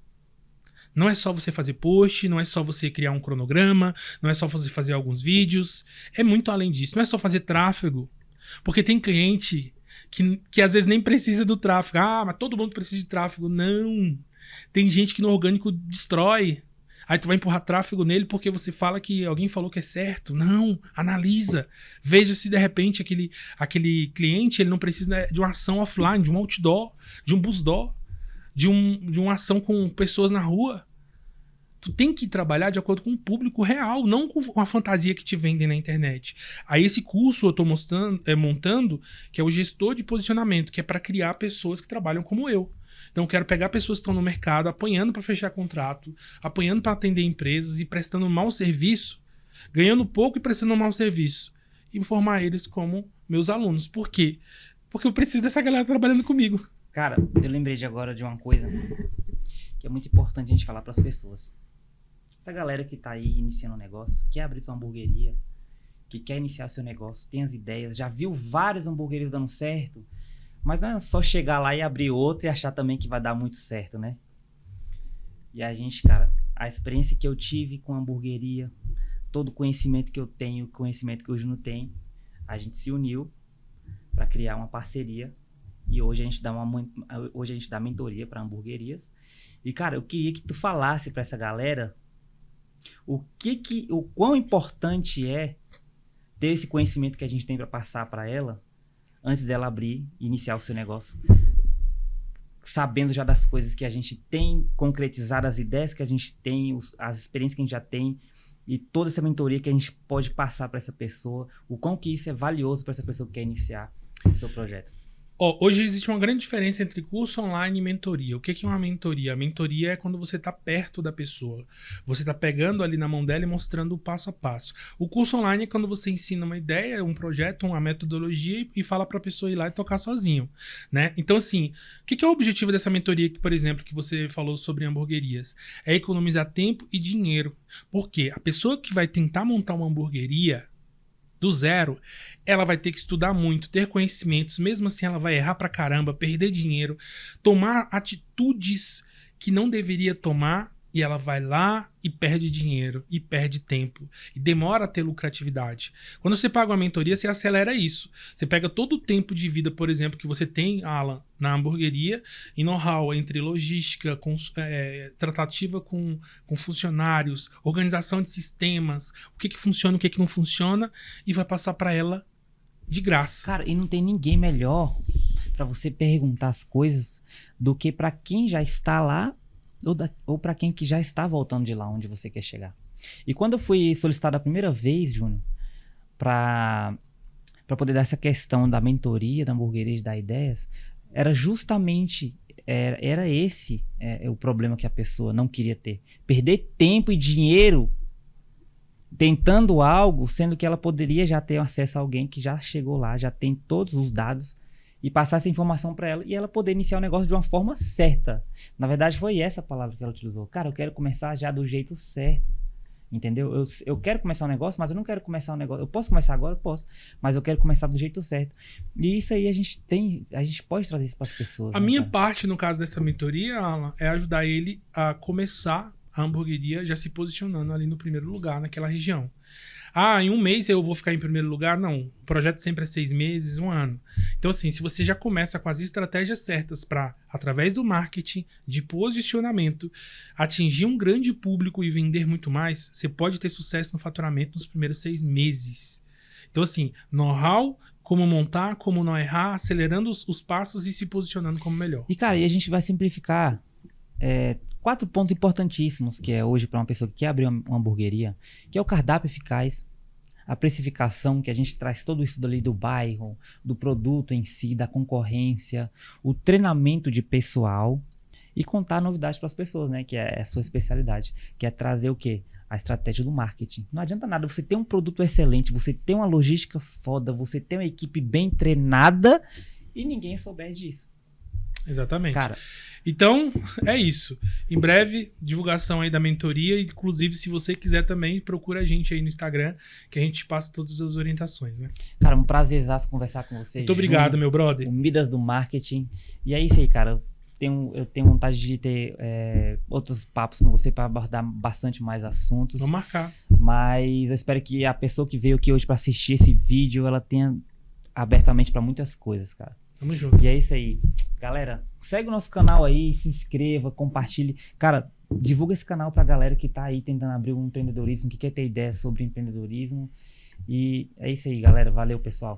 Não é só você fazer post, não é só você criar um cronograma, não é só você fazer alguns vídeos. É muito além disso. Não é só fazer tráfego. Porque tem cliente que às vezes nem precisa do tráfego. Mas todo mundo precisa de tráfego. Não. Tem gente que no orgânico destrói. Aí tu vai empurrar tráfego nele porque você fala que alguém falou que é certo. Não, analisa. Veja se de repente aquele cliente ele não precisa de uma ação offline, de um outdoor, de um busdoor, de uma ação com pessoas na rua. Tu tem que trabalhar de acordo com o público real, não com a fantasia que te vendem na internet. Aí esse curso eu tô montando, que é o gestor de posicionamento, que é para criar pessoas que trabalham como eu. Então eu quero pegar pessoas que estão no mercado, apanhando para fechar contrato, apanhando para atender empresas e prestando um mau serviço, ganhando pouco e prestando um mau serviço. E formar eles como meus alunos. Por quê? Porque eu preciso dessa galera trabalhando comigo. Cara, eu lembrei agora de uma coisa que é muito importante a gente falar para as pessoas. Essa galera que tá aí iniciando um negócio, quer abrir sua hamburgueria, que quer iniciar seu negócio, tem as ideias, já viu várias hamburguerias dando certo, mas não é só chegar lá e abrir outra e achar também que vai dar muito certo, né? E a gente, cara, a experiência que eu tive com a hamburgueria, todo o conhecimento que eu tenho, o conhecimento que o Juno tem, a gente se uniu para criar uma parceria. E hoje a gente dá mentoria para hamburguerias. E, cara, eu queria que tu falasse para essa galera o quão importante é ter esse conhecimento que a gente tem para passar para ela antes dela abrir e iniciar o seu negócio. Sabendo já das coisas que a gente tem, concretizar as ideias que a gente tem, as experiências que a gente já tem e toda essa mentoria que a gente pode passar para essa pessoa, o quão que isso é valioso para essa pessoa que quer iniciar o seu projeto. Hoje existe uma grande diferença entre curso online e mentoria. O que é uma mentoria? A mentoria é quando você está perto da pessoa. Você está pegando ali na mão dela e mostrando o passo a passo. O curso online é quando você ensina uma ideia, um projeto, uma metodologia e fala para a pessoa ir lá e tocar sozinho, né? Então, assim, o que é o objetivo dessa mentoria, por exemplo, que você falou sobre hamburguerias? É economizar tempo e dinheiro. Por quê? A pessoa que vai tentar montar uma hamburgueria do zero, ela vai ter que estudar muito, ter conhecimentos, mesmo assim ela vai errar pra caramba, perder dinheiro, tomar atitudes que não deveria tomar e ela vai lá e perde dinheiro, e perde tempo, e demora a ter lucratividade. Quando você paga uma mentoria, você acelera isso. Você pega todo o tempo de vida, por exemplo, que você tem, Alan, na hamburgueria, e know-how entre logística, tratativa com funcionários, organização de sistemas, o que funciona, o que não funciona, e vai passar para ela de graça. Cara, e não tem ninguém melhor para você perguntar as coisas do que para quem já está lá ou para quem que já está voltando de lá onde você quer chegar. E quando eu fui solicitado a primeira vez, Júnior, para poder dar essa questão da mentoria, da hamburgueria, de dar ideias, era justamente era esse o problema que a pessoa não queria ter. Perder tempo e dinheiro tentando algo, sendo que ela poderia já ter acesso a alguém que já chegou lá, já tem todos os dados, e passar essa informação para ela e ela poder iniciar o negócio de uma forma certa. Na verdade, foi essa palavra que ela utilizou. Cara, eu quero começar já do jeito certo. Entendeu? Eu quero começar um negócio, mas eu não quero começar um negócio. Eu posso começar agora? Eu posso. Mas eu quero começar do jeito certo. E isso aí a gente pode trazer isso para as pessoas. A minha parte, no caso dessa mentoria, Alan, é ajudar ele a começar a hamburgueria já se posicionando ali no primeiro lugar, naquela região. Em um mês eu vou ficar em primeiro lugar? Não. O projeto sempre é 6 meses, 1 ano. Então, assim, se você já começa com as estratégias certas para, através do marketing, de posicionamento, atingir um grande público e vender muito mais, você pode ter sucesso no faturamento nos primeiros 6 meses. Então, assim, know-how, como montar, como não errar, acelerando os passos e se posicionando como melhor. E, cara, a gente vai simplificar 4 pontos importantíssimos que é hoje para uma pessoa que quer abrir uma hamburgueria, que é o cardápio eficaz, a precificação, que a gente traz todo isso dali do bairro, do produto em si, da concorrência, o treinamento de pessoal e contar novidades para as pessoas, né? Que é a sua especialidade, que é trazer o quê? A estratégia do marketing. Não adianta nada você ter um produto excelente, você ter uma logística foda, você ter uma equipe bem treinada e ninguém souber disso. Exatamente. Cara, então, é isso. Em breve, divulgação aí da mentoria. Inclusive, se você quiser também, procura a gente aí no Instagram, que a gente passa todas as orientações, né? Cara, um prazerzaço conversar com você. Muito obrigado, meu brother. O Midas do Marketing. E é isso aí, cara. Eu tenho vontade de ter outros papos com você para abordar bastante mais assuntos. Vamos marcar. Mas eu espero que a pessoa que veio aqui hoje para assistir esse vídeo, ela tenha abertamente para muitas coisas, cara. Tamo junto. E é isso aí. Galera, segue o nosso canal aí, se inscreva, compartilhe. Cara, divulga esse canal pra galera que tá aí tentando abrir um empreendedorismo, que quer ter ideias sobre empreendedorismo. E é isso aí, galera. Valeu, pessoal.